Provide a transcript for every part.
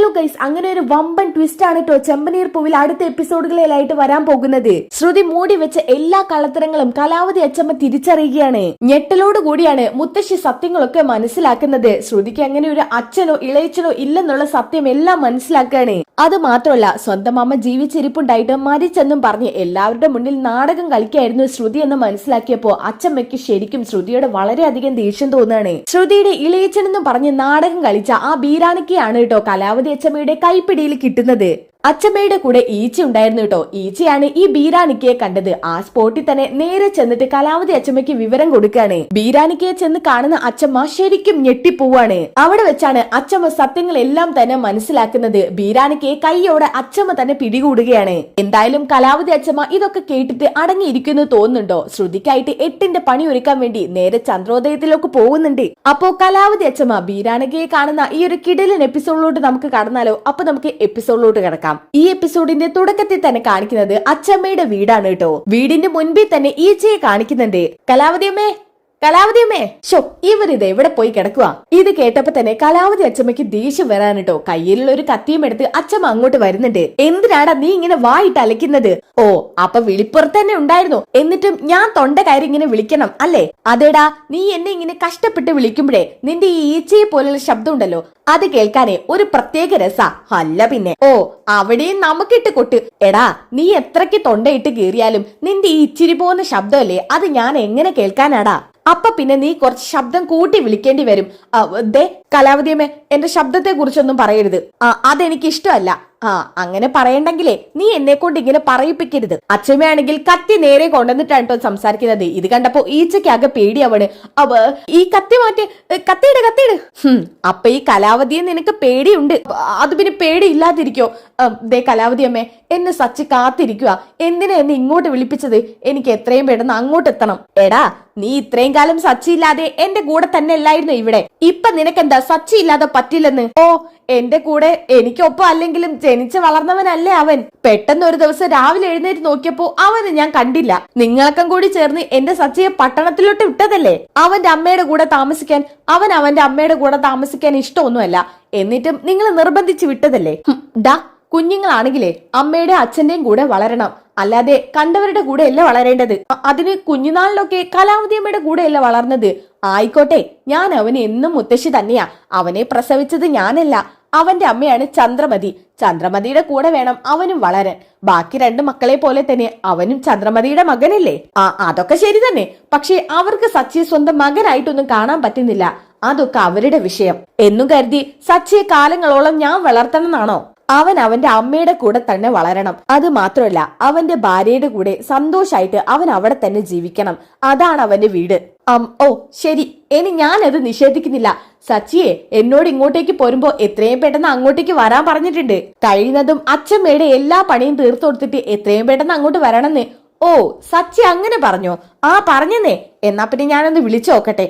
Hello guys, അങ്ങനെ ഒരു വമ്പൻ ട്വിസ്റ്റ് ആണ് കേട്ടോ ചെമ്പനീർ പൂവിൽ അടുത്ത എപ്പിസോഡുകളിലായിട്ട് വരാൻ പോകുന്നത്. ശ്രുതി മൂടി വെച്ച എല്ലാ കള്ളത്തരങ്ങളും കലാവതി അച്ചമ്മ തിരിച്ചറിയുകയാണ്. ഞെട്ടലോട് കൂടിയാണ് മുത്തശ്ശി സത്യങ്ങളൊക്കെ മനസ്സിലാക്കുന്നത്. ശ്രുതിക്ക് അങ്ങനെ ഒരു അച്ഛനോ ഇളയച്ചനോ ഇല്ലെന്നുള്ള സത്യം എല്ലാം മനസ്സിലാക്കുകയാണ്. അത് മാത്രമല്ല, സ്വന്തം അമ്മ ജീവിച്ചിരിപ്പുണ്ടായിട്ട് മരിച്ചെന്നും പറഞ്ഞ് എല്ലാവരുടെ മുന്നിൽ നാടകം കളിക്കായിരുന്നു ശ്രുതി എന്ന് മനസ്സിലാക്കിയപ്പോ അച്ചമ്മയ്ക്ക് ശരിക്കും ശ്രുതിയോട് വളരെയധികം ദേഷ്യം തോന്നുകയാണ്. ശ്രുതിയുടെ ഇളയച്ചനെന്നും പറഞ്ഞ് നാടകം കളിച്ച ആ ബീരാനിക്കയാണ് കേട്ടോ കലാവതി അച്ചമ്മയുടെ കൈപ്പിടിയിൽ കിട്ടുന്നത്. അച്ചമ്മയുടെ കൂടെ ഈച്ച ഉണ്ടായിരുന്നു കേട്ടോ. ഈച്ചയാണ് ഈ ബീരാനിക്കയെ കണ്ടത്. ആ സ്പോട്ടിൽ തന്നെ നേരെ ചെന്നിട്ട് കലാവതി അച്ചമ്മയ്ക്ക് വിവരം കൊടുക്കുകയാണ്. ബീരാനിക്കയെ ചെന്ന് കാണുന്ന അച്ചമ്മ ശരിക്കും ഞെട്ടിപ്പോവാണ്. അവിടെ വെച്ചാണ് അച്ചമ്മ സത്യങ്ങളെല്ലാം തന്നെ മനസ്സിലാക്കുന്നത്. ബീരാനിക്കയെ കൈയോടെ അച്ചമ്മ തന്നെ പിടികൂടുകയാണ്. എന്തായാലും കലാവതി അച്ചമ്മ ഇതൊക്കെ കേട്ടിട്ട് അടങ്ങിയിരിക്കുന്നു തോന്നുന്നുണ്ടോ? ശ്രുതിക്കായിട്ട് 8ന്റെ പണി ഒരുക്കാൻ വേണ്ടി നേരെ ചന്ദ്രോദയത്തിലേക്ക് പോകുന്നുണ്ട്. അപ്പോ കലാവതി അച്ചമ്മ ബീരാനിക്കയെ കാണുന്ന ഈ ഒരു കിടിലൻ എപ്പിസോഡിലോട്ട് നമുക്ക് കടന്നാലോ? അപ്പൊ നമുക്ക് എപ്പിസോഡിലോട്ട് കിടക്കാം. ഈ എപ്പിസോഡിന്റെ തുടക്കത്തിൽ തന്നെ കാണിക്കുന്നത് അച്ചമ്മയുടെ വീടാണ് കേട്ടോ. വീടിന്റെ മുൻപിൽ തന്നെ ഈച്ചയെ കാണിക്കുന്നുണ്ട്. കലാവതിയമ്മേ ഷോ, ഇവരിത് എവിടെ പോയി കിടക്കുക? ഇത് കേട്ടപ്പോ തന്നെ കലാവതി അച്ചമ്മയ്ക്ക് ദേഷ്യം വരാൻ കേട്ടോ. കയ്യിലുള്ള ഒരു കത്തിയും എടുത്ത് അച്ചമ്മ അങ്ങോട്ട് വരുന്നുണ്ട്. എന്തിനാടാ നീ ഇങ്ങനെ വായിട്ട് അലക്കുന്നത്? ഓ, അപ്പൊ വിളിപ്പുറത്ത് തന്നെ ഉണ്ടായിരുന്നു. എന്നിട്ടും ഞാൻ തൊണ്ട കയറി ഇങ്ങനെ വിളിക്കണം അല്ലേ? അതേടാ, നീ എന്നെ ഇങ്ങനെ കഷ്ടപ്പെട്ട് വിളിക്കുമ്പോഴേ നിന്റെ ഈ ഈച്ചയെ പോലുള്ള ശബ്ദം ഉണ്ടല്ലോ, അത് കേൾക്കാനേ ഒരു പ്രത്യേക രസാ. അല്ല പിന്നെ. ഓ, അവിടെയും നമുക്കിട്ട് കൊട്ട്. എടാ, നീ എത്രക്ക് തൊണ്ടയിട്ട് കീറിയാലും നിന്റെ ഈ ഇച്ചിരി പോകുന്ന ശബ്ദമല്ലേ, അത് ഞാൻ എങ്ങനെ കേൾക്കാനാടാ? അപ്പൊ പിന്നെ നീ കുറച്ച് ശബ്ദം കൂട്ടി വിളിക്കേണ്ടി വരും. ദേ കലാവതിയമ്മേ, എന്റെ ശബ്ദത്തെ കുറിച്ചൊന്നും പറയരുത്. അതെനിക്ക് ഇഷ്ടമല്ല. അങ്ങനെ പറയണ്ടെങ്കിലേ നീ എന്നെ കൊണ്ട് ഇങ്ങനെ പറയിപ്പിക്കരുത്. അച്ഛമ്മയാണെങ്കിൽ കത്തി നേരെ കൊണ്ടുവന്നിട്ടാണ് കേട്ടോ സംസാരിക്കുന്നത്. ഇത് കണ്ടപ്പോ ഈച്ചയ്ക്കാകെ പേടിയാവണ്. ഈ കത്തി മാറ്റി, കത്തിയിട്. അപ്പൊ ഈ കലാവതിയെ നിനക്ക് പേടിയുണ്ട്. അത് പിന്നെ പേടി ഇല്ലാതിരിക്കോ? ദേ കലാവതിയമ്മേ, എന്നെ സച്ചി കാത്തിരിക്കുക. എന്തിനാ എന്നെ ഇങ്ങോട്ട് വിളിപ്പിച്ചത്? എനിക്ക് എത്രയും പെട്ടെന്ന് അങ്ങോട്ട് എത്തണം. എടാ, നീ ഇത്രയും കാലം സച്ചി ഇല്ലാതെ എന്റെ കൂടെ തന്നെ അല്ലായിരുന്നു ഇവിടെ. ഇപ്പൊ നിനക്കെന്താ സച്ചി ഇല്ലാതെ പറ്റില്ലെന്ന്? ഓ, എന്റെ കൂടെ എനിക്കൊപ്പം അല്ലെങ്കിലും ജനിച്ച് വളർന്നവനല്ലേ അവൻ. പെട്ടെന്ന് ഒരു ദിവസം രാവിലെ എഴുന്നേറ്റ് നോക്കിയപ്പോ അവന് ഞാൻ കണ്ടില്ല. നിങ്ങളൊക്കെ കൂടി ചേർന്ന് എന്റെ സച്ചിയെ പട്ടണത്തിലോട്ട് വിട്ടതല്ലേ അവന്റെ അമ്മയുടെ കൂടെ താമസിക്കാൻ. അവന്റെ അമ്മയുടെ കൂടെ താമസിക്കാൻ ഇഷ്ടമൊന്നുമല്ല. എന്നിട്ടും നിങ്ങൾ നിർബന്ധിച്ച് വിട്ടതല്ലേ? ഡാ, കുഞ്ഞുങ്ങളാണെങ്കിലേ അമ്മയുടെ അച്ഛന്റെയും കൂടെ വളരണം, അല്ലാതെ കണ്ടവരുടെ കൂടെ അല്ല വളരേണ്ടത്. അതിന് കുഞ്ഞുനാളിലൊക്കെ കലാവതിയമ്മയുടെ കൂടെ അല്ല വളർന്നത്. ആയിക്കോട്ടെ, ഞാൻ അവന് എന്നും മുത്തശ്ശി തന്നെയാ. അവനെ പ്രസവിച്ചത് ഞാനല്ല, അവന്റെ അമ്മയാണ് ചന്ദ്രമതി. ചന്ദ്രമതിയുടെ കൂടെ വേണം അവനും വളരാൻ. ബാക്കി 2 മക്കളെ പോലെ തന്നെ അവനും ചന്ദ്രമതിയുടെ മകനല്ലേ? അതൊക്കെ ശരി തന്നെ. പക്ഷെ അവർക്ക് സച്ചിയെ സ്വന്തം മകനായിട്ടൊന്നും കാണാൻ പറ്റുന്നില്ല. അതൊക്കെ അവരുടെ വിഷയം. എന്നും കരുതി സച്ചിയെ കാലങ്ങളോളം ഞാൻ വളർത്തണമെന്നാണോ? അവൻ അവന്റെ അമ്മയുടെ കൂടെ തന്നെ വളരണം. അത് മാത്രമല്ല, അവന്റെ ഭാര്യയുടെ കൂടെ സന്തോഷായിട്ട് അവൻ അവിടെ തന്നെ ജീവിക്കണം. അതാണ് അവന്റെ വീട്. ഓ ശരി, ഇനി ഞാനത് നിഷേധിക്കുന്നില്ല. സച്ചിയെ എന്നോട് ഇങ്ങോട്ടേക്ക് പോരുമ്പോ എത്രയും പെട്ടെന്ന് അങ്ങോട്ടേക്ക് വരാൻ പറഞ്ഞിട്ടുണ്ട്. കഴിയുന്നതും അച്ഛമ്മയുടെ എല്ലാ പണിയും തീർത്തു കൊടുത്തിട്ട് എത്രയും പെട്ടെന്ന് അങ്ങോട്ട് വരണമെന്ന്. ഓ, സച്ചി അങ്ങനെ പറഞ്ഞോ? പറഞ്ഞെന്നേ. എന്നാ പിന്നെ ഞാനൊന്ന് വിളിച്ചു നോക്കട്ടെ.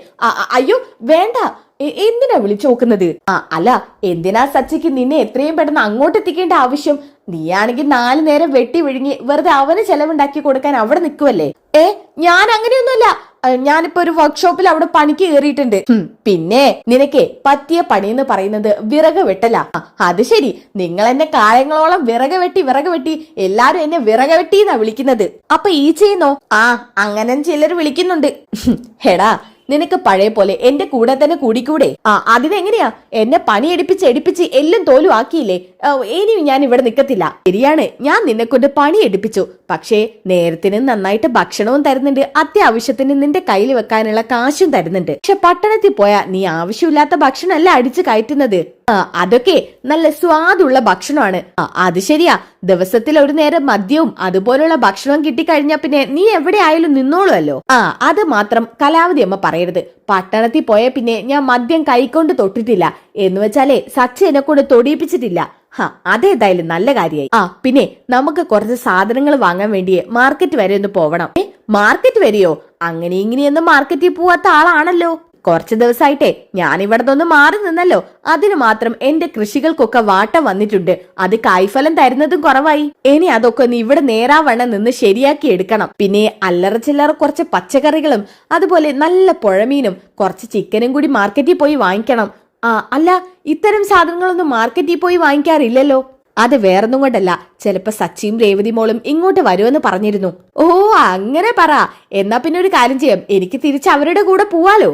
അയ്യോ വേണ്ട. എന്തിനാ വിളിച്ചു നോക്കുന്നത്? അല്ല, എന്തിനാ സച്ചിക്ക് നിന്നെ എത്രയും പെട്ടെന്ന് അങ്ങോട്ട് എത്തിക്കേണ്ട ആവശ്യം? നീയാണെങ്കിൽ 4 നേരം വെട്ടി വിഴുങ്ങി വെറുതെ അവന് ചെലവുണ്ടാക്കി കൊടുക്കാൻ അവിടെ നിൽക്കുവല്ലേ? ഞാൻ അങ്ങനെയൊന്നുമല്ല. ഞാനിപ്പോ ഒരു വർക്ക്ഷോപ്പിൽ അവിടെ പണിക്ക് കയറിയിട്ടുണ്ട്. പിന്നെ നിനക്ക് പറ്റിയ പണി എന്ന് പറയുന്നത് വിറക് വെട്ടല. അത് ശരി, നിങ്ങൾ എന്നെ കാലങ്ങളോളം വിറക് വെട്ടി എല്ലാരും എന്നെ വിറക് വെട്ടി എന്നാ വിളിക്കുന്നത്. അപ്പൊ ഈ ചെയ്യുന്നോ? അങ്ങനെ ചിലർ വിളിക്കുന്നുണ്ട്. ഹെടാ, നിനക്ക് പഴയ പോലെ എന്റെ കൂടെ തന്നെ കൂടിക്കൂടെ? അതിനെങ്ങനെയാ? എന്നെ പണി എടുപ്പിച്ച് എല്ലും തോലും ആക്കിയില്ലേ? ഇനിയും ഞാൻ ഇവിടെ നിക്കത്തില്ല. ശരിയാണ്, ഞാൻ നിന്നെ കൊണ്ട് പണി എടുപ്പിച്ചു. പക്ഷേ നേരത്തിന് നന്നായിട്ട് ഭക്ഷണവും തരുന്നുണ്ട്, അത്യാവശ്യത്തിന് നിന്റെ കയ്യിൽ വെക്കാനുള്ള കാശും തരുന്നുണ്ട്. പക്ഷെ പട്ടണത്തിൽ പോയാ നീ ആവശ്യമില്ലാത്ത ഭക്ഷണമല്ല അടിച്ചു കയറ്റുന്നത്. അതൊക്കെ നല്ല സ്വാദുള്ള ഭക്ഷണമാണ്. അത് ശരിയാ, ദിവസത്തിൽ ഒരു നേരം മദ്യവും അതുപോലുള്ള ഭക്ഷണവും കിട്ടിക്കഴിഞ്ഞാ പിന്നെ നീ എവിടെ ആയാലും നിന്നോളുമല്ലോ. അത് മാത്രം കലാവതി അമ്മ പറയരുത്. പട്ടണത്തിൽ പോയ പിന്നെ ഞാൻ മദ്യം കൈക്കൊണ്ട് തൊട്ടിട്ടില്ല. എന്ന് വെച്ചാലേ സച്ചി എന്നെ കൊണ്ട് തൊടിയിപ്പിച്ചിട്ടില്ല. അതേതായാലും നല്ല കാര്യമായി. പിന്നെ നമുക്ക് കുറച്ച് സാധനങ്ങൾ വാങ്ങാൻ വേണ്ടിയേ മാർക്കറ്റ് വരെ ഒന്ന് പോവണം. മാർക്കറ്റ് വരെയോ? അങ്ങനെ ഇങ്ങനെയൊന്നും മാർക്കറ്റിൽ പോവാത്ത ആളാണല്ലോ. കുറച്ചു ദിവസമായിട്ടേ ഞാൻ ഇവിടെ നിന്ന് മാറി നിന്നല്ലോ. അതിനു മാത്രം എന്റെ കൃഷികൾക്കൊക്കെ വാട്ട വന്നിട്ടുണ്ട്. അത് കായ്ഫലം തരുന്നതും കുറവായി. ഇനി അതൊക്കെ നീ ഇവിടെ നേരാവണ്ണം നിന്ന് ശരിയാക്കി എടുക്കണം. പിന്നെ അല്ലറ ചില്ലറ കുറച്ച് പച്ചക്കറികളും അതുപോലെ നല്ല പുഴമീനും കുറച്ച് ചിക്കനും കൂടി മാർക്കറ്റിൽ പോയി വാങ്ങിക്കണം. അല്ല, ഇത്തരം സാധനങ്ങളൊന്നും മാർക്കറ്റിൽ പോയി വാങ്ങിക്കാറില്ലല്ലോ. അത് വേറൊന്നും കൊണ്ടല്ല, ചിലപ്പോ സച്ചിയും രേവതി മോളും ഇങ്ങോട്ട് വരുമെന്ന് പറഞ്ഞിരുന്നു. ഓ അങ്ങനെ പറ. എന്നാ പിന്നെ ഒരു കാര്യം ചെയ്യാം, എനിക്ക് തിരിച്ച് അവരുടെ കൂടെ പോവാലോ.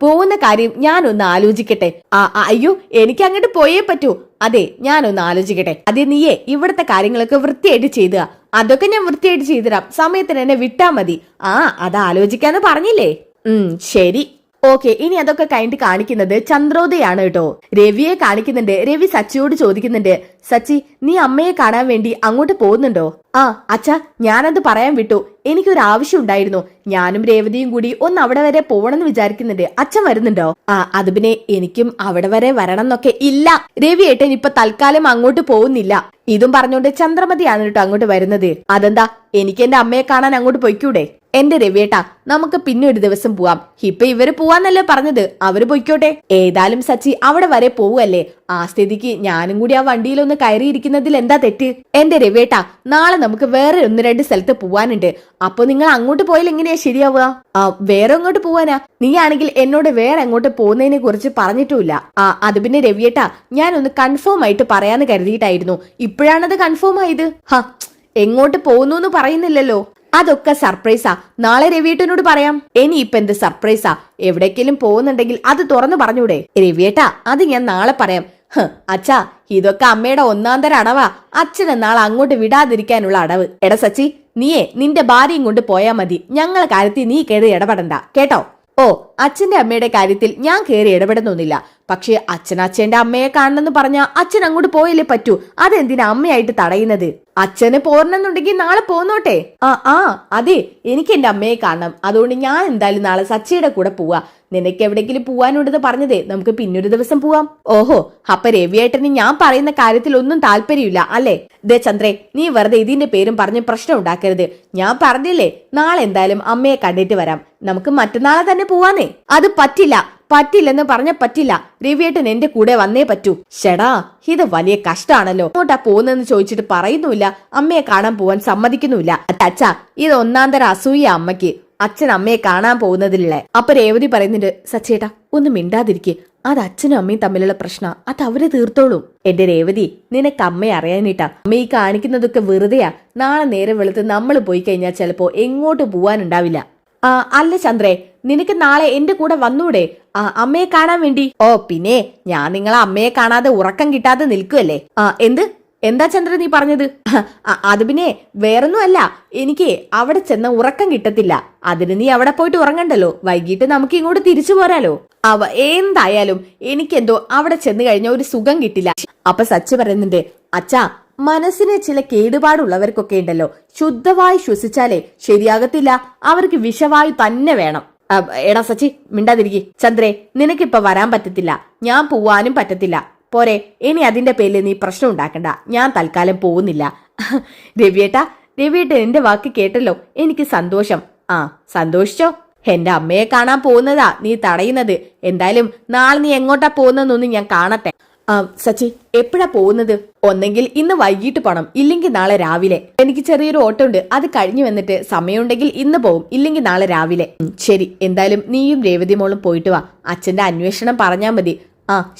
പോകുന്ന കാര്യം ഞാനൊന്ന് ആലോചിക്കട്ടെ. അയ്യോ, എനിക്ക് അങ്ങോട്ട് പോയേ പറ്റൂ. അതെ, ഞാനൊന്ന് ആലോചിക്കട്ടെ. അതെ, നീയേ ഇവിടുത്തെ കാര്യങ്ങളൊക്കെ വൃത്തിയായിട്ട് ചെയ്തുക. അതൊക്കെ ഞാൻ വൃത്തിയായിട്ട് ചെയ്തുതരാം, സമയത്തിന് എന്നെ വിട്ടാ മതി. അത് ആലോചിക്കാന്ന് പറഞ്ഞില്ലേ? ശരി, ഓക്കെ. ഇനി അതൊക്കെ കഴിഞ്ഞിട്ട് കാണിക്കുന്നത് ചന്ദ്രോദയാണ് കേട്ടോ. രവിയെ കാണിക്കുന്നുണ്ട്. രവി സച്ചിയോട് ചോദിക്കുന്നുണ്ട്, സച്ചി നീ അമ്മയെ കാണാൻ വേണ്ടി അങ്ങോട്ട് പോകുന്നുണ്ടോ? അച്ഛാ, ഞാനത് പറയാൻ വിട്ടു. എനിക്കൊരു ആവശ്യം ഉണ്ടായിരുന്നു. ഞാനും രേവതിയും കൂടി ഒന്ന് അവിടെ വരെ പോകണമെന്ന് വിചാരിക്കുന്നുണ്ട്. അച്ഛൻ വരുന്നുണ്ടോ? അത് പിന്നെ എനിക്കും അവിടെ വരെ വരണം എന്നൊക്കെ. ഇല്ല, രവി ഏട്ടൻ ഇപ്പൊ തൽക്കാലം അങ്ങോട്ട് പോകുന്നില്ല. ഇതും പറഞ്ഞോണ്ട് ചന്ദ്രമതിയാണ് കേട്ടോ അങ്ങോട്ട് വരുന്നത്. അതെന്താ, എനിക്ക് എന്റെ അമ്മയെ കാണാൻ അങ്ങോട്ട് പൊയ്ക്കൂടെ? എന്റെ രവിയേട്ടാ, നമുക്ക് പിന്നെ ഒരു ദിവസം പോവാം. ഇപ്പൊ ഇവര് പോവാന്നല്ലേ പറഞ്ഞത്, അവര് പൊയ്ക്കോട്ടെ. ഏതായാലും സച്ചി അവിടെ വരെ പോവല്ലേ, ആ സ്ഥിതിക്ക് ഞാനും കൂടി ആ വണ്ടിയിലൊന്ന് കയറിയിരിക്കുന്നതിൽ എന്താ തെറ്റ്? എന്റെ രവിയേട്ടാ, നാളെ നമുക്ക് വേറെ 1-2 സ്ഥലത്ത് പോവാനുണ്ട്. അപ്പൊ നിങ്ങൾ അങ്ങോട്ട് പോയാൽ എങ്ങനെയാ ശരിയാവുക? വേറെ അങ്ങോട്ട് പോവാനാ? നീ ആണെങ്കിൽ എന്നോട് വേറെ അങ്ങോട്ട് പോകുന്നതിനെ കുറിച്ച് പറഞ്ഞിട്ടുമില്ല. അത് പിന്നെ രവിയേട്ടാ, ഞാനൊന്ന് കൺഫേം ആയിട്ട് പറയാന്ന് കരുതിയിട്ടായിരുന്നു. ഇപ്പോഴാണത് കൺഫേം ആയത്. എങ്ങോട്ട് പോകുന്നു എന്ന് പറയുന്നില്ലല്ലോ. അതൊക്കെ സർപ്രൈസാ, നാളെ രവിയേട്ടനോട് പറയാം. ഇനിയിപ്പൊ എന്ത് സർപ്രൈസാ? എവിടേക്കെങ്കിലും പോകുന്നുണ്ടെങ്കിൽ അത് തുറന്നു പറഞ്ഞൂടെ? രവിയേട്ടാ, അത് ഞാൻ നാളെ പറയാം. അച്ഛാ, ഇതൊക്കെ അമ്മയുടെ 1-ാം തരം അടവാ. അച്ഛനെ നാളെ അങ്ങോട്ട് വിടാതിരിക്കാനുള്ള അടവ്. എടാ സച്ചി, നീയെ നിന്റെ ഭാര്യയും കൊണ്ട് പോയാ മതി. ഞങ്ങളെ കാര്യത്തിൽ നീ കയറി ഇടപെടണ്ട കേട്ടോ. അച്ഛന്റെ അമ്മയുടെ കാര്യത്തിൽ ഞാൻ കയറി ഇടപെടുന്നൊന്നുമില്ല. പക്ഷെ അച്ഛന്റെ അമ്മയെ കാണണമെന്ന് പറഞ്ഞാ അച്ഛൻ അങ്ങോട്ട് പോയല്ലേ പറ്റൂ. അതെന്തിനാ അമ്മയായിട്ട് തടയുന്നത്? അച്ഛന് പോരണമെന്നുണ്ടെങ്കിൽ നാളെ പോന്നോട്ടെ. അതെ, എനിക്ക് എന്റെ അമ്മയെ കാണണം. അതുകൊണ്ട് ഞാൻ എന്തായാലും നാളെ സച്ചിയുടെ കൂടെ പോവാ. നിനക്ക് എവിടെയെങ്കിലും പോവാനുണ്ടെന്ന് പറഞ്ഞതേ, നമുക്ക് പിന്നൊരു ദിവസം പോവാം. ഓഹോ, അപ്പൊ രവിയേട്ടന് ഞാൻ പറയുന്ന കാര്യത്തിൽ ഒന്നും താല്പര്യമില്ല അല്ലേ? ദേ ചന്ദ്രേ, നീ വെറുതെ ഇതിന്റെ പേരും പറഞ്ഞ് പ്രശ്നം ഉണ്ടാക്കരുത്. ഞാൻ പറഞ്ഞില്ലേ, നാളെ എന്തായാലും അമ്മയെ കണ്ടിട്ട് വരാം. നമുക്ക് മറ്റന്നാളെ തന്നെ പോവാന്നേ. അത് പറ്റില്ലെന്ന് പറഞ്ഞ പറ്റില്ല. രവിയേട്ടൻ എന്റെ കൂടെ വന്നേ പറ്റൂ. ഷെടാ, ഇത് വലിയ കഷ്ടാണല്ലോ. അങ്ങോട്ടാ പോകുന്നെന്ന് ചോദിച്ചിട്ട് പറയുന്നുമില്ല, അമ്മയെ കാണാൻ പോവാൻ സമ്മതിക്കുന്നുമില്ല. അച്ഛാ, ഇത് 1-ാം തരം അസൂയ അമ്മയ്ക്ക്, അച്ഛൻ അമ്മയെ കാണാൻ പോകുന്നതിലുള്ള. അപ്പൊ രേവതി പറയുന്നുണ്ട്, സച്ചേട്ടാ ഒന്ന് മിണ്ടാതിരിക്കെ, അത് അച്ഛനും അമ്മയും തമ്മിലുള്ള പ്രശ്ന, അത് അവര് തീർത്തോളും. എന്റെ രേവതി, നിനക്ക് അമ്മയെ അറിയാനിട്ടാ. അമ്മ ഈ കാണിക്കുന്നതൊക്കെ വെറുതെയാ. നാളെ നേരം വെളുത്ത് നമ്മൾ പോയി കഴിഞ്ഞാൽ ചിലപ്പോ എങ്ങോട്ട് പോവാനുണ്ടാവില്ല. അല്ല ചന്ദ്രേ, നിനക്ക് നാളെ എന്റെ കൂടെ വന്നൂടെ അമ്മയെ കാണാൻ വേണ്ടി? പിന്നെ ഞാൻ നിങ്ങളെ അമ്മയെ കാണാതെ ഉറക്കം കിട്ടാതെ നിൽക്കുവല്ലേ. എന്താ ചന്ദ്ര നീ പറഞ്ഞത്? അത് പിന്നെ വേറൊന്നും അല്ല, എനിക്ക് അവിടെ ചെന്ന ഉറക്കം കിട്ടത്തില്ല. അതിന് നീ അവിടെ പോയിട്ട് ഉറങ്ങണ്ടല്ലോ, വൈകിട്ട് നമുക്ക് ഇങ്ങോട്ട് തിരിച്ചു പോരാലോ. എന്തായാലും എനിക്കെന്തോ അവിടെ ചെന്ന് കഴിഞ്ഞ ഒരു സുഖം കിട്ടില്ല. അപ്പൊ സച്ചി പറയുന്നുണ്ട്, അച്ഛാ, മനസ്സിന് ചില കേടുപാടുള്ളവർക്കൊക്കെ ഉണ്ടല്ലോ, ശുദ്ധവായു ശ്വസിച്ചാലേ ശരിയാകത്തില്ല, അവർക്ക് വിഷവായു തന്നെ വേണം. എടാ സച്ചി, മിണ്ടാതിരിക്കെ. ചന്ദ്രേ, നിനക്കിപ്പൊ വരാൻ പറ്റത്തില്ല, ഞാൻ പോവാനും പറ്റത്തില്ല. പോരെ, ഇനി അതിന്റെ പേരിൽ നീ പ്രശ്നം ഉണ്ടാക്കണ്ട. ഞാൻ തൽക്കാലം പോകുന്നില്ല. രവിയേട്ടൻ എന്റെ വാക്ക് കേട്ടല്ലോ, എനിക്ക് സന്തോഷം. സന്തോഷിച്ചോ? എന്റെ അമ്മയെ കാണാൻ പോകുന്നതാ നീ തടയുന്നത്. എന്തായാലും നാളെ നീ എങ്ങോട്ടാ പോകുന്നതെന്നൊന്നും ഞാൻ കാണട്ടെ. സച്ചി, എപ്പോഴാ പോകുന്നത്? ഒന്നെങ്കിൽ ഇന്ന് വൈകിട്ട് പോണം, ഇല്ലെങ്കിൽ നാളെ രാവിലെ. എനിക്ക് ചെറിയൊരു ഓട്ടം ഉണ്ട്, അത് കഴിഞ്ഞു വന്നിട്ട് സമയമുണ്ടെങ്കിൽ ഇന്ന് പോവും, ഇല്ലെങ്കിൽ നാളെ രാവിലെ. ശരി, എന്തായാലും നീയും രേവതി മോളും പോയിട്ട് വാ. അച്ഛന്റെ അന്വേഷണം പറഞ്ഞാ മതി.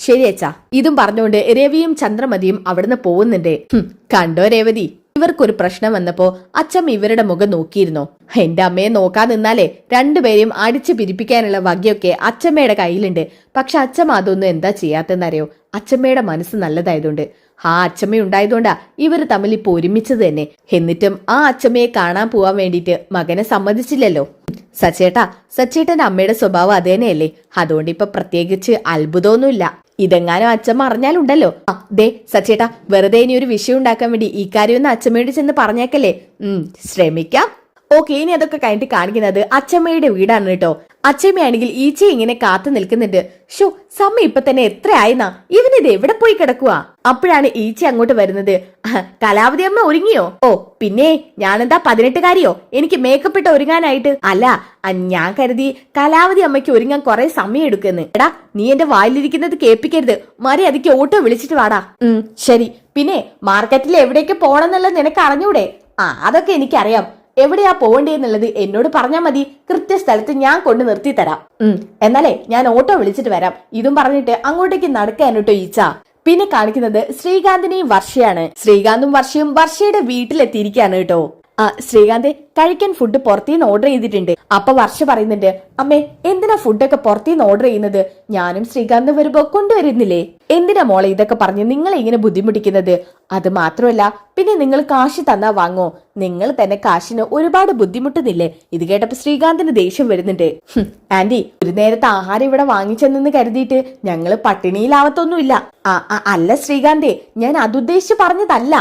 ശരി അച്ഛാ. ഇതും പറഞ്ഞുകൊണ്ട് രവിയും ചന്ദ്രമതിയും അവിടുന്ന് പോകുന്നുണ്ട്. കണ്ടോ രേവതി, ഇവർക്കൊരു പ്രശ്നം വന്നപ്പോ അച്ഛമ്മ ഇവരുടെ മുഖം നോക്കിയിരുന്നോ? എന്റെ അമ്മയെ നോക്കാൻ നിന്നാലേ രണ്ടുപേരെയും അടിച്ചു പിരിപ്പിക്കാനുള്ള വകയൊക്കെ അച്ഛമ്മയുടെ കയ്യിലുണ്ട്. പക്ഷെ അച്ഛമ്മ അതൊന്നും എന്താ ചെയ്യാത്തെന്നറിയോ? അച്ഛമ്മയുടെ മനസ്സ് നല്ലതായതുകൊണ്ട്. അച്ഛമ്മ ഉണ്ടായതുകൊണ്ടാ ഇവര് തമ്മിൽ ഇപ്പൊ ഒരുമിച്ചത് തന്നെ. എന്നിട്ടും ആ അച്ഛമ്മയെ കാണാൻ പോവാൻ വേണ്ടിയിട്ട് മകനെ സമ്മതിച്ചില്ലല്ലോ. സച്ചേട്ടന്റെ അമ്മയുടെ സ്വഭാവം അത് തന്നെയല്ലേ. അതുകൊണ്ട് ഇപ്പൊ പ്രത്യേകിച്ച് അത്ഭുതമൊന്നുമില്ല. ഇതെങ്ങാനും അച്ഛമ്മ അറിഞ്ഞാലുണ്ടല്ലോ. ദേ സച്ചേട്ടാ, വെറുതെ ഇനി ഒരു വിഷയം ഉണ്ടാക്കാൻ വേണ്ടി ഈ കാര്യമൊന്ന് അച്ഛമ്മയോട് ചെന്ന് പറഞ്ഞേക്കല്ലേ. ശ്രമിക്കാം. ഓക്കെ, ഇനി അതൊക്കെ കഴിഞ്ഞിട്ട് കാണിക്കുന്നത് അച്ഛമ്മയുടെ വീടാണ് കേട്ടോ. അച്ഛമ്മയാണെങ്കിൽ ഈച്ച ഇങ്ങനെ കാത്തു നിൽക്കുന്നുണ്ട്. ഷോ, സമയം ഇപ്പൊ തന്നെ എത്രയായിന്നാ, ഇവനിത് എവിടെ പോയി കിടക്കുക? അപ്പോഴാണ് ഈച്ച അങ്ങോട്ട് വരുന്നത്. കലാവതി അമ്മ ഒരുങ്ങിയോ? പിന്നെ ഞാനെന്താ 18-കാരിയോ? എനിക്ക് മേക്കപ്പ് ഇട്ട് ഒരുങ്ങാനായിട്ട്? അല്ല, ഞാൻ കരുതി കലാവതി അമ്മയ്ക്ക് ഒരുങ്ങാൻ കുറെ സമയം എടുക്കുന്നു. എടാ, നീ എന്റെ വായിലിരിക്കുന്നത് കേൾപ്പിക്കരുത്. മര്യാദയ്ക്ക് ഓട്ടോ വിളിച്ചിട്ട് വാടാ. ശരി. പിന്നെ മാർക്കറ്റിൽ എവിടേക്ക് പോണെന്നുള്ളത് നിനക്ക് അറിഞ്ഞൂടെ? അതൊക്കെ എനിക്കറിയാം. എവിടെയാ പോവേണ്ടതെന്നുള്ളത് എന്നോട് പറഞ്ഞാൽ മതി, കൃത്യസ്ഥലത്ത് ഞാൻ കൊണ്ട് നിർത്തി തരാം. എന്നാലേ ഞാൻ ഓട്ടോ വിളിച്ചിട്ട് വരാം. ഇതും പറഞ്ഞിട്ട് അങ്ങോട്ടേക്ക് നടക്കാൻ കേട്ടോ ഈച്ച. പിന്നെ കാണിക്കുന്നത് ശ്രീകാന്തിനെയും വർഷയാണ്. ശ്രീകാന്തും വർഷയും വർഷയുടെ വീട്ടിലെത്തിയിരിക്കുകയാണ് കേട്ടോ. ശ്രീകാന്തെ, കഴിക്കാൻ ഫുഡ് പുറത്തുനിന്ന് ഓർഡർ ചെയ്തിട്ടുണ്ട്. അപ്പൊ വർഷ പറയുന്നുണ്ട്, അമ്മേ എന്തിനാ ഫുഡൊക്കെ പുറത്തുനിന്ന് ഓർഡർ ചെയ്യുന്നത്? ഞാനും ശ്രീകാന്ത് വരുമ്പോ കൊണ്ടുവരുന്നില്ലേ? എന്തിനാ മോളെ ഇതൊക്കെ പറഞ്ഞ് നിങ്ങളെ ഇങ്ങനെ ബുദ്ധിമുട്ടിക്കുന്നത്? അത് മാത്രമല്ല, പിന്നെ നിങ്ങൾ കാശ് തന്നാ വാങ്ങോ? നിങ്ങൾ തന്നെ കാശിന് ഒരുപാട് ബുദ്ധിമുട്ടുന്നില്ലേ? ഇത് കേട്ടപ്പോ ശ്രീകാന്തിന് ദേഷ്യം വരുന്നുണ്ട്. ആന്റി, ഒരു നേരത്തെ ആഹാരം ഇവിടെ വാങ്ങിച്ചെന്ന് കരുതിയിട്ട് ഞങ്ങള് പട്ടിണിയിലാവത്തൊന്നുമില്ല. അല്ല ശ്രീകാന്തേ, ഞാൻ അതുദ്ദേശിച്ച് പറഞ്ഞതല്ല.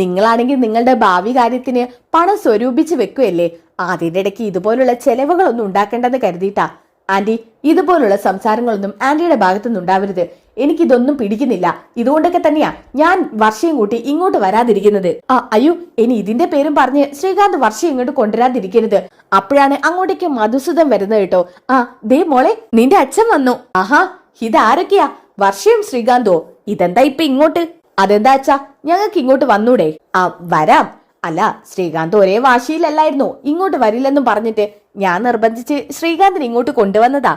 നിങ്ങളാണെങ്കിൽ നിങ്ങളുടെ ഭാവി കാര്യത്തിന് പണം സ്വരൂപിച്ച് വെക്കുകയല്ലേ? അതിന്റെ ഇടയ്ക്ക് ഇതുപോലുള്ള ചെലവുകളൊന്നും ഉണ്ടാക്കേണ്ടെന്ന് കരുതിയിട്ടാ. ആന്റി, ഇതുപോലുള്ള സംസാരങ്ങളൊന്നും ആന്റിയുടെ ഭാഗത്തുനിന്ന് ഉണ്ടാവരുത്. എനിക്കിതൊന്നും പിടിക്കുന്നില്ല. ഇതുകൊണ്ടൊക്കെ തന്നെയാ ഞാൻ വർഷയും കൂട്ടി ഇങ്ങോട്ട് വരാതിരിക്കുന്നത്. അയ്യോ, ഇനി ഇതിന്റെ പേരും പറഞ്ഞ് ശ്രീകാന്ത് വർഷം ഇങ്ങോട്ട് കൊണ്ടുവരാതിരിക്കരുത്. അപ്പോഴാണ് അങ്ങോട്ടേക്ക് മധുസൂദൻ വരുന്നത് കേട്ടോ. ദേ മോളെ, നിന്റെ അച്ഛൻ വന്നു. ആഹാ, ഇതാരൊക്കെയാ? വർഷയും ശ്രീകാന്തോ? ഇതെന്താ ഇപ്പൊ ഇങ്ങോട്ട്? അതെന്താ അച്ഛാ, ഞങ്ങൾക്ക് ഇങ്ങോട്ട് വന്നൂടെ? വരാം. അല്ല, ശ്രീകാന്ത് ഒരേ വാശിയിലല്ലായിരുന്നു ഇങ്ങോട്ട് വരില്ലെന്നും പറഞ്ഞിട്ട് ഞാൻ നിർബന്ധിച്ച് ശ്രീകാന്തിനെ ഇങ്ങോട്ട് കൊണ്ടുവന്നതാ.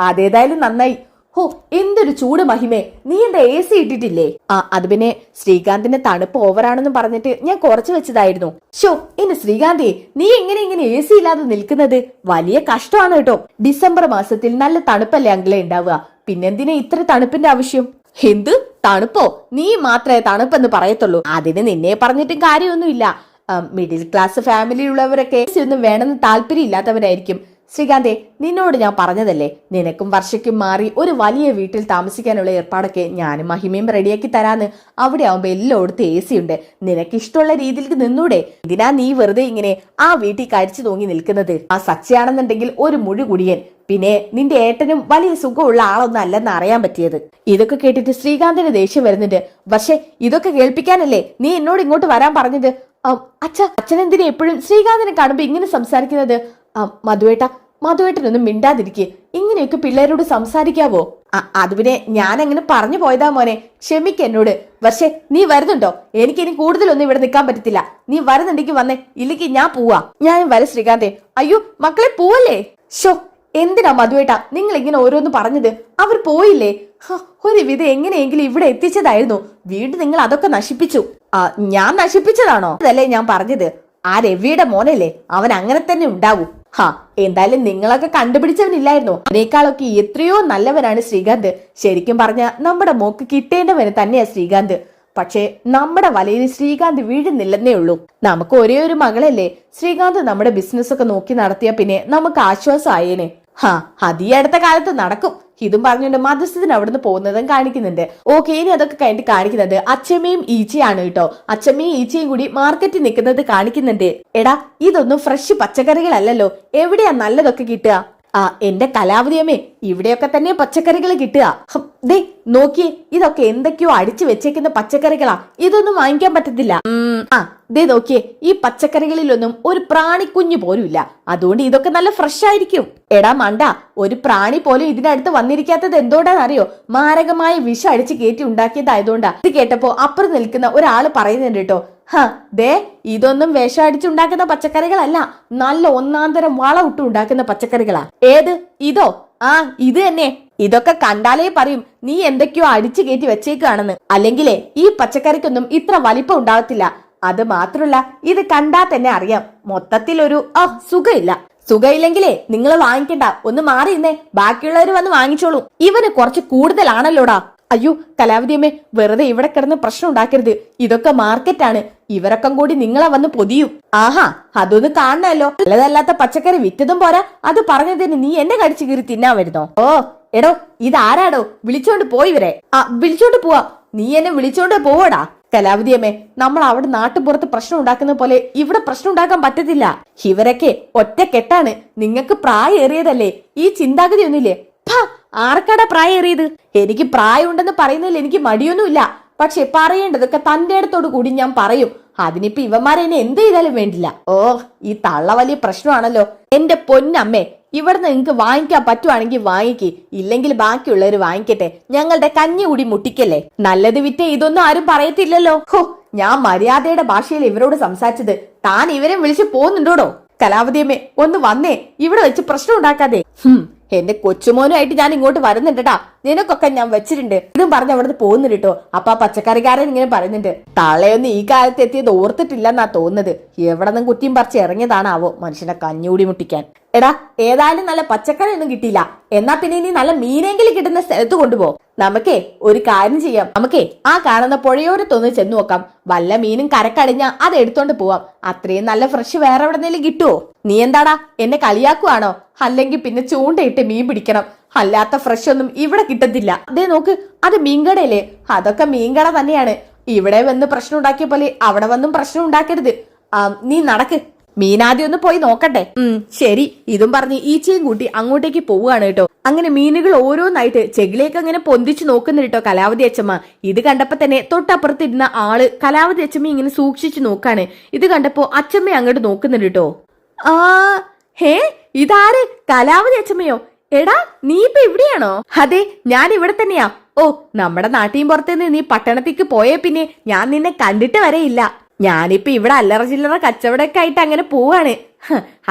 അതേതായാലും നന്നായി. ഹോ, എന്തൊരു ചൂട് മഹിമേ, നീ എന്താ AC ഇട്ടിട്ടില്ലേ? അത് പിന്നെ ശ്രീകാന്തിന്റെ തണുപ്പ് ഓവറാണെന്ന് പറഞ്ഞിട്ട് ഞാൻ കുറച്ച് വെച്ചതായിരുന്നു. ഷോ, എന്റെ ശ്രീകാന്തേ, നീ ഇങ്ങനെ AC ഇല്ലാതെ നിൽക്കുന്നത് വലിയ കഷ്ടമാണ് കേട്ടോ. ഡിസംബർ മാസത്തിൽ നല്ല തണുപ്പല്ലേ അങ്കിളെ ഉണ്ടാവുക, പിന്നെന്തിനാ ഇത്ര തണുപ്പിന്റെ ആവശ്യം? എന്ത് തണുപ്പോ? നീ മാത്രമേ തണുപ്പെന്ന് പറയത്തുള്ളൂ. അതിന് നിന്നെ പറഞ്ഞിട്ടും കാര്യമൊന്നുമില്ല. മിഡിൽ ക്ലാസ് ഫാമിലിയുള്ളവരൊക്കെ ഒന്നും വേണമെന്ന് താല്പര്യം ഇല്ലാത്തവരായിരിക്കും. ശ്രീകാന്തേ, നിന്നോട് ഞാൻ പറഞ്ഞതല്ലേ, നിനക്കും വർഷയ്ക്കും മാറി ഒരു വലിയ വീട്ടിൽ താമസിക്കാനുള്ള ഏർപ്പാടൊക്കെ ഞാനും മഹിമയും റെഡിയാക്കി തരാന്ന്. അവിടെ ആവുമ്പോ എല്ലായിടത്തും AC ഉണ്ട്. നിനക്ക് ഇഷ്ടമുള്ള രീതിയിലേക്ക് നിന്നൂടെ? ഇതിനാ നീ വെറുതെ ഇങ്ങനെ ആ വീട്ടിൽ കഴിച്ചു തൂങ്ങി നിൽക്കുന്നത്? ആ സച്ചിയാണെന്നുണ്ടെങ്കിൽ ഒരു മുഴു കുടിയൻ. പിന്നെ നിന്റെ ഏട്ടനും വലിയ സുഖമുള്ള ആളൊന്നും അല്ലെന്ന് അറിയാൻ പറ്റിയത്. ഇതൊക്കെ കേട്ടിട്ട് ശ്രീകാന്തിന് ദേഷ്യം വരുന്നുണ്ട്. പക്ഷേ ഇതൊക്കെ കേൾപ്പിക്കാനല്ലേ നീ എന്നോട് ഇങ്ങോട്ട് വരാൻ പറഞ്ഞത്? അച്ഛനെന്തിനാ എപ്പോഴും ശ്രീകാന്തിനെ കാണുമ്പോ ഇങ്ങനെ സംസാരിക്കുന്നത്? മധുവേട്ടനൊന്നും മിണ്ടാതിരിക്കെ. ഇങ്ങനെയൊക്കെ പിള്ളേരോട് സംസാരിക്കാവോ? അത് പിന്നെ ഞാൻ അങ്ങനെ പറഞ്ഞു പോയതാ മോനെ, ക്ഷമിക്ക എന്നോട്. പക്ഷേ നീ വരുന്നുണ്ടോ? എനിക്കിനി കൂടുതലൊന്നും ഇവിടെ നിൽക്കാൻ പറ്റത്തില്ല. നീ വരുന്നുണ്ടെങ്കിൽ വന്നേ, ഇല്ലെങ്കിൽ ഞാൻ പോവാ. ഞാനും വരെ ശ്രീകാന്തേ. അയ്യോ മക്കളെ, പോവല്ലേ. ഷോ, എന്തിനാ മധുവേട്ടാ നിങ്ങൾ ഇങ്ങനെ ഓരോന്ന് പറഞ്ഞത്? അവർ പോയില്ലേ? ഒരു വിധം എങ്ങനെയെങ്കിലും ഇവിടെ എത്തിച്ചതായിരുന്നു. വീണ്ടും നിങ്ങൾ അതൊക്കെ നശിപ്പിച്ചു. ഞാൻ നശിപ്പിച്ചതാണോ? അതല്ലേ ഞാൻ പറഞ്ഞത്. ആ രവിയുടെ മോനല്ലേ, അവൻ അങ്ങനെ തന്നെ ഉണ്ടാവൂ. എന്തായാലും നിങ്ങളൊക്കെ കണ്ടുപിടിച്ചവനില്ലായിരുന്നോ? അതിനേക്കാളൊക്കെ എത്രയോ നല്ലവനാണ് ശ്രീകാന്ത്. ശരിക്കും പറഞ്ഞ നമ്മുടെ മോക്ക് കിട്ടേണ്ടവന് തന്നെയാ ശ്രീകാന്ത്. പക്ഷേ നമ്മുടെ വലയിൽ ശ്രീകാന്ത് വീഴുന്നില്ലെന്നേ ഉള്ളൂ. നമുക്ക് ഒരേ ഒരു മകളല്ലേ. ശ്രീകാന്ത് നമ്മുടെ ബിസിനസ് ഒക്കെ നോക്കി നടത്തിയ പിന്നെ നമുക്ക് ആശ്വാസമായേനെ. അത് ഈ അടുത്ത കാലത്ത് നടക്കും. ഇതും പറഞ്ഞുകൊണ്ട് മധുസൂദൻ അവിടുന്ന് പോകുന്നതും കാണിക്കുന്നുണ്ട്. ഓക്കെ, ഇനി അതൊക്കെ കഴിഞ്ഞിട്ട് കാണിക്കുന്നത് അച്ചമ്മയും ഈച്ചയാണ് കേട്ടോ. അച്ചമ്മയും ഈച്ചയും കൂടി മാർക്കറ്റിൽ നിൽക്കുന്നത് കാണിക്കുന്നുണ്ട്. എടാ, ഇതൊന്നും ഫ്രഷ് പച്ചക്കറികളല്ലല്ലോ, എവിടെയാ നല്ലതൊക്കെ കിട്ടുക? എന്റെ കലാവതിയമ്മേ, ഇവിടെയൊക്കെ തന്നെ പച്ചക്കറികൾ കിട്ടുക. ദേ നോക്കിയേ, ഇതൊക്കെ എന്തൊക്കെയോ അടിച്ചു വെച്ചേക്കുന്ന പച്ചക്കറികളാ. ഇതൊന്നും വാങ്ങിക്കാൻ പറ്റത്തില്ല. ദേ നോക്കിയേ, ഈ പച്ചക്കറികളിലൊന്നും ഒരു പ്രാണിക്കുഞ്ഞു പോലും ഇല്ല. അതുകൊണ്ട് ഇതൊക്കെ നല്ല ഫ്രഷ് ആയിരിക്കും. എടാ മണ്ട, ഒരു പ്രാണി പോലും ഇതിനടുത്ത് വന്നിരിക്കാത്തത് എന്തുകൊണ്ടാണെന്നറിയോ? മാരകമായ വിഷം അടിച്ച് കയറ്റി ഉണ്ടാക്കിയതായതുകൊണ്ടാ. ഇത് കേട്ടപ്പോ അപ്പുറം നിൽക്കുന്ന ഒരാള് പറയുന്നുണ്ട് കേട്ടോ, ദേ ഇതൊന്നും വിഷം അടിച്ചുണ്ടാക്കുന്ന പച്ചക്കറികളല്ല, നല്ല ഒന്നാന്തരം വളം ഇട്ട് ഉണ്ടാക്കുന്ന പച്ചക്കറികളാ. ഏത്? ഇതോ? ഇത് തന്നെ. ഇതൊക്കെ കണ്ടാലേ പറയും നീ എന്തൊക്കെയോ അടിച്ചു കയറ്റി വെച്ചേക്കാണെന്ന്. അല്ലെങ്കിലേ ഈ പച്ചക്കറിക്കൊന്നും ഇത്ര വലിപ്പം ഉണ്ടാവത്തില്ല. അത് മാത്രല്ല, ഇത് കണ്ടാ തന്നെ അറിയാം മൊത്തത്തിൽ ഒരു സുഖമില്ലെങ്കിലേ നിങ്ങൾ വാങ്ങിക്കണ്ട, ഒന്ന് മാറിയിരുന്നേ, ബാക്കിയുള്ളവർ വന്ന് വാങ്ങിച്ചോളൂ. ഇവന് കുറച്ച് കൂടുതലാണല്ലോടാ. അയ്യോ കലാവതിയമ്മേ, വെറുതെ ഇവിടെ കിടന്ന് പ്രശ്നം ഉണ്ടാക്കരുത്. ഇതൊക്കെ മാർക്കറ്റാണ്, ഇവരൊക്കെ കൂടി നിങ്ങളെ വന്ന് പൊതിയും. അതൊന്ന് കാണണല്ലോ. നല്ലതല്ലാത്ത പച്ചക്കറി വിറ്റതും പോരാ, അത് പറഞ്ഞതിന് നീ എന്നെ കടിച്ചു കീറി തിന്നാൻ വരുന്നോ? എടോ, ഇതാരാടോ? വിളിച്ചോണ്ട് പോയിവരെ. വിളിച്ചോണ്ട് പോവാ. നീ എന്നെ വിളിച്ചോണ്ട് പോവടാ. കലാവതിയമ്മേ, നമ്മൾ അവിടെ നാട്ടുപുറത്ത് പ്രശ്നം ഉണ്ടാക്കുന്ന പോലെ ഇവിടെ പ്രശ്നം ഉണ്ടാക്കാൻ പറ്റത്തില്ല. ഇവരൊക്കെ ഒറ്റക്കെട്ടാണ്. നിങ്ങൾക്ക് പ്രായമേറിയതല്ലേ, ഈ ചിന്താഗതി ഒന്നുമില്ലേ? ആർക്കടാ പ്രായമേറിയത്? എനിക്ക് പ്രായമുണ്ടെന്ന് പറയുന്നതിൽ എനിക്ക് മടിയൊന്നുമില്ല. പക്ഷെ പറയേണ്ടതൊക്കെ തന്റെ അടുത്തോട് കൂടി ഞാൻ പറയും. അതിനിപ്പോ ഇവന്മാരെന്നെ എന്ത് ചെയ്താലും വേണ്ടില്ല. ഈ തള്ള വലിയ പ്രശ്നമാണല്ലോ. എന്റെ പൊന്നമ്മേ, ഇവിടുന്ന് നിങ്ങക്ക് വാങ്ങിക്കാൻ പറ്റുവാണെങ്കിൽ വാങ്ങിക്ക്, ഇല്ലെങ്കിൽ ബാക്കിയുള്ളവര് വാങ്ങിക്കട്ടെ. ഞങ്ങളുടെ കഞ്ഞി കൂടി മുട്ടിക്കല്ലേ. നല്ലത് വിറ്റ് ഇതൊന്നും ആരും പറയത്തില്ലല്ലോ. ഹോ, ഞാൻ മര്യാദയുടെ ഭാഷയിൽ ഇവരോട് സംസാരിച്ചത് താൻ ഇവരെ വിളിച്ച് പോകുന്നുണ്ടോടോ? കലാവതിയമ്മേ ഒന്ന് വന്നേ, ഇവിടെ വെച്ച് പ്രശ്നം ഉണ്ടാക്കാതെ. എന്റെ കൊച്ചുമോനുമായിട്ട് ഞാൻ ഇങ്ങോട്ട് വരുന്നുണ്ടട്ടാ, നിനക്കൊക്കെ ഞാൻ വെച്ചിട്ടുണ്ട്. ഇതും പറഞ്ഞ് അവിടുന്ന് പോകുന്നുണ്ട് കേട്ടോ. അപ്പൊ ആ പച്ചക്കറിക്കാരൻ ഇങ്ങനെ പറയുന്നുണ്ട്, തള്ളയൊന്നും ഈ കാലത്ത് എത്തിയത് ഓർത്തിട്ടില്ലെന്നാ തോന്നുന്നത്. എവിടെ നിന്നും കുറ്റിയും പറിച്ച് ഇറങ്ങിയതാണാവോ മനുഷ്യനെ കഞ്ഞൂടി മുട്ടിക്കാൻ. എടാ, ഏതായാലും നല്ല പച്ചക്കറി ഒന്നും കിട്ടിയില്ല, എന്നാ പിന്നെ ഇനി നല്ല മീനെങ്കിലും കിട്ടുന്ന സ്ഥലത്ത് കൊണ്ടുപോ. നമുക്കേ ഒരു കാര്യം ചെയ്യാം, നമുക്കേ ആ കാണുന്ന പുഴയോരത്തൊന്ന് ചെന്ന് നോക്കാം. വല്ല മീനും കരക്കടിഞ്ഞാ അത് എടുത്തോണ്ട് പോവാം. അത്രയും നല്ല ഫ്രഷ് വേറെ എവിടെന്നേലും കിട്ടുവോ? നീ എന്താടാ എന്നെ കളിയാക്കുവാണോ? അല്ലെങ്കിൽ പിന്നെ ചൂണ്ടയിട്ട് മീൻ പിടിക്കണം. അല്ലാത്ത ഫ്രഷ് ഒന്നും ഇവിടെ കിട്ടത്തില്ല. അതേ നോക്ക്, അത് മീൻകടയല്ലേ? അതൊക്കെ മീൻകട തന്നെയാണ്. ഇവിടെ വന്ന് പ്രശ്നം ഉണ്ടാക്കിയ പോലെ അവിടെ വന്നും പ്രശ്നം ഉണ്ടാക്കരുത്. നീ നടക്ക്, മീനാദ്യം ഒന്ന് പോയി നോക്കട്ടെ. ശരി. ഇതും പറഞ്ഞ് ഈച്ചയും കൂട്ടി അങ്ങോട്ടേക്ക് പോവുകയാണ് കേട്ടോ. അങ്ങനെ മീനുകൾ ഓരോന്നായിട്ട് ചെകിലേക്ക് അങ്ങനെ പൊന്തിച്ചു നോക്കുന്നു കേട്ടോ കലാവതി അച്ഛമ്മ. ഇത് കണ്ടപ്പോ തന്നെ തൊട്ടപ്പുറത്തിരുന്ന ആള് കലാവതി അച്ഛമ്മ ഇങ്ങനെ സൂക്ഷിച്ചു നോക്കാണ്. ഇത് കണ്ടപ്പോ അച്ഛമ്മ അങ്ങോട്ട് നോക്കുന്നുണ്ട് കേട്ടോ. ഹേ, ഇതാര്? കലാവതി അച്ഛമ്മയോ? എടാ, നീ ഇപ്പൊ ഇവിടെയാണോ? അതെ, ഞാൻ ഇവിടെ തന്നെയാ. ഓ, നമ്മുടെ നാട്ടിൻ പുറത്തുനിന്ന് നീ പട്ടണത്തേക്ക് പോയേ പിന്നെ ഞാൻ നിന്നെ കണ്ടിട്ട് വരെയില്ല. ഞാനിപ്പോ ഇവിടെ അല്ലറ ചില്ലറ കച്ചവടമൊക്കെ ആയിട്ട് അങ്ങനെ പോവാണ്.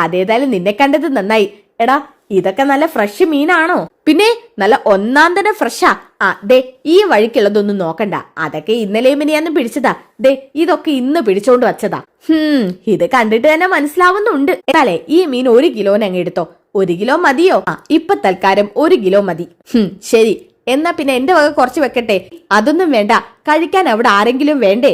അതേതായാലും നിന്നെ കണ്ടത് നന്നായി. എടാ, ഇതൊക്കെ നല്ല ഫ്രഷ് മീനാണോ? പിന്നെ നല്ല ഒന്നാം തന്നെ ഫ്രഷാ. ദേ ഈ വഴിക്കുള്ളതൊന്നും നോക്കണ്ട, അതൊക്കെ ഇന്നലെ മിനിയാന്ന് പിടിച്ചതാ. ദേ ഇതൊക്കെ ഇന്ന് പിടിച്ചോണ്ട് വച്ചതാ. ഇത് കണ്ടിട്ട് തന്നെ മനസ്സിലാവുന്നുണ്ട്. എന്നാലേ ഈ മീൻ 1 കിലോന് അങ്ങ് എടുത്തോ. 1 കിലോ മതിയോ? ഇപ്പൊ തൽക്കാലം 1 കിലോ മതി. ശരി, എന്നാ പിന്നെ എന്റെ വക കുറച്ച് വെക്കട്ടെ. അതൊന്നും വേണ്ട, കഴിക്കാൻ അവിടെ ആരെങ്കിലും വേണ്ടേ?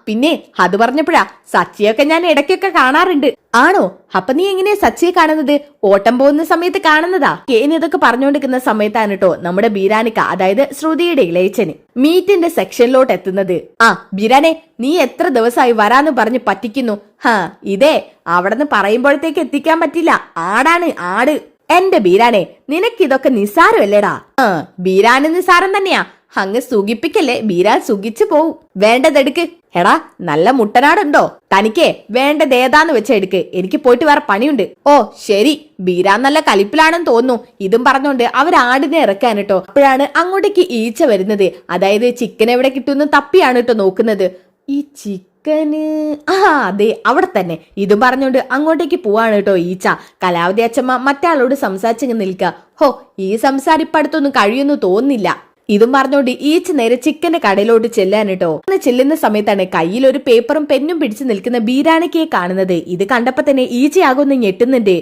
പിന്നെ അത് പറഞ്ഞപ്പോഴാ സച്ചിയൊക്കെ ഞാൻ ഇടയ്ക്കൊക്കെ കാണാറുണ്ട്. ആണോ? അപ്പൊ നീ എങ്ങനെയാ സച്ചിയെ കാണുന്നത്? ഓട്ടം പോകുന്ന സമയത്ത് കാണുന്നതാ? കേനി ഇതൊക്കെ പറഞ്ഞുകൊണ്ടിരിക്കുന്ന സമയത്താണ് കേട്ടോ നമ്മുടെ ബീരാനിക്ക, അതായത് ശ്രുതിയുടെ ഇളയച്ചന് മീറ്റിന്റെ സെക്ഷനിലോട്ട് എത്തുന്നത്. ബീരാനെ, നീ എത്ര ദിവസമായി വരാന്ന് പറഞ്ഞ് പറ്റിക്കുന്നു? ഇതേ അവിടെന്ന് പറയുമ്പോഴത്തേക്ക് എത്തിക്കാൻ പറ്റില്ല. ആടാണ് ആട്. എന്റെ ബീരാനെ, നിനക്കിതൊക്കെ നിസ്സാരമല്ലേടാ? ബീരാന് നിസ്സാരം തന്നെയാ. അങ്ങ് സുഖിപ്പിക്കല്ലേ, ബീരാൻ സുഖിച്ചു പോവും. വേണ്ടതെടുക്ക്. എടാ, നല്ല മുട്ടനാടുണ്ടോ? തനിക്കേ വേണ്ടത് ഏതാന്ന് വെച്ച എടുക്ക്, എനിക്ക് പോയിട്ട് വേറെ പണിയുണ്ട്. ഓ ശരി. ബീരാൻ നല്ല കലിപ്പിലാണെന്ന് തോന്നുന്നു. ഇതും പറഞ്ഞോണ്ട് അവരാടിനെ ഇറക്കാൻ കേട്ടോ. അപ്പോഴാണ് അങ്ങോട്ടേക്ക് ഈച്ച വരുന്നത്. അതായത് ചിക്കൻ എവിടെ കിട്ടുമെന്ന് തപ്പിയാണ് കേട്ടോ നോക്കുന്നത്. ഈ ചിക്കന് അതെ അവിടെ തന്നെ. ഇതും പറഞ്ഞോണ്ട് അങ്ങോട്ടേക്ക് പോവാണ് കേട്ടോ ഈച്ച. കലാവതി അച്ഛമ്മ മറ്റാളോട് സംസാരിച്ചങ്ങ് നിൽക്കുക. ഹോ, ഈ സംസാരിപ്പടുത്തൊന്നും കഴിയുന്നു തോന്നുന്നില്ല. ഇതും പറഞ്ഞോണ്ട് ഈച്ച നേരെ ചിക്കന്റെ കടയിലോട്ട് ചെല്ലാൻ കേട്ടോ. ചെല്ലുന്ന സമയത്താണ് കയ്യിൽ ഒരു പേപ്പറും പെന്നും പിടിച്ചു നിൽക്കുന്ന ബീരാനിക്കയെ കാണുന്നത്. ഇത് കണ്ടപ്പോ തന്നെ ഈച്ചയാകൊന്ന് ഞെട്ടുന്നുണ്ട്.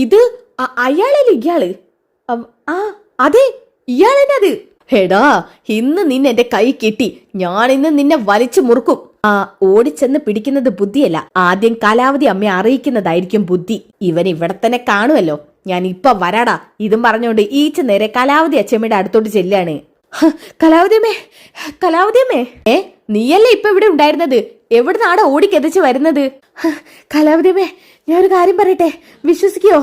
ഇത് അയാളല്ലേ ഇയാള്? അതെ, ഇയാളെന്നത്. എടാ, ഇന്ന് നിന്നെ എന്റെ കൈ കിട്ടി. ഞാൻ ഇന്ന് നിന്നെ വലിച്ചു മുറുക്കും. ഓടിച്ചെന്ന് പിടിക്കുന്നത് ബുദ്ധിയല്ല, ആദ്യം കലാവതി അമ്മയെ അറിയിക്കുന്നതായിരിക്കും ബുദ്ധി. ഇവൻ ഇവിടെ തന്നെ കാണുമല്ലോ, ഞാൻ ഇപ്പൊ വരാടാ. ഇതും പറഞ്ഞോണ്ട് ഈച്ച നേരെ കലാവതി അച്ഛമ്മയുടെ അടുത്തോട്ട് ചെല്ലാണ്. കലാവതിയമ്മേ, കലാവതിയമ്മേ, നീയല്ലേ ഇപ്പൊ ഇവിടെ ഉണ്ടായിരുന്നത്? എവിടുന്നാടാ ഓടിക്കെതിച്ച് വരുന്നത്? കലാവതിയമ്മേ, ഞാനൊരു കാര്യം പറയട്ടെ, വിശ്വസിക്കോ?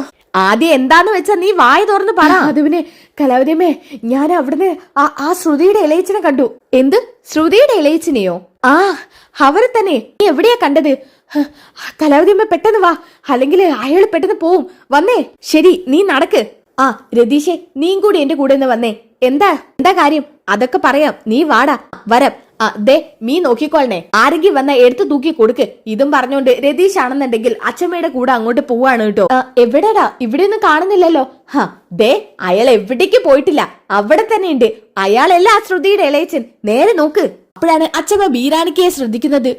ആദ്യം എന്താന്ന് വെച്ചാ നീ വായ തുറന്ന് പറ. അതുവിനെ കലാവതിയമ്മേ, ഞാൻ അവിടുന്ന് ആ ശ്രുതിയുടെ ഇളയച്ചനെ കണ്ടു. എന്ത്? ശ്രുതിയുടെ ഇളയച്ചനെയോ? അവരെ തന്നെ. നീ എവിടെയാ കണ്ടത്? കലാവതിയമ്മ പെട്ടെന്ന് വാ, അല്ലെങ്കിൽ അയാൾ പെട്ടെന്ന് പോവും. വന്നേ. ശരി, നീ നടക്ക്. രതീഷേ, നീയും കൂടി എന്റെ കൂടെ ഒന്ന് വന്നേ. എന്താ കാര്യം? അതൊക്കെ പറയാം, നീ വാടാ. വരാം. ദേ മീൻ നോക്കിക്കോളണേ, ആരെങ്കിലും വന്ന എടുത്തു തൂക്കി കൊടുക്ക്. ഇതും പറഞ്ഞോണ്ട് രതീഷ് ആണെന്നുണ്ടെങ്കിൽ അച്ഛമ്മയുടെ കൂടെ അങ്ങോട്ട് പോവാണ് കേട്ടോ. എവിടെടാ? ഇവിടെ ഒന്നും കാണുന്നില്ലല്ലോ. ദേ അയാൾ എവിടേക്ക് പോയിട്ടില്ല, അവിടെ തന്നെ ഉണ്ട്. അയാളല്ല ആ ശ്രുതിയുടെ ഇളയച്ചൻ. നേരെ നോക്ക്. അപ്പോഴാണ് അച്ഛമ്മ ബീരാനിക്കയെ ശ്രദ്ധിക്കുന്നത്.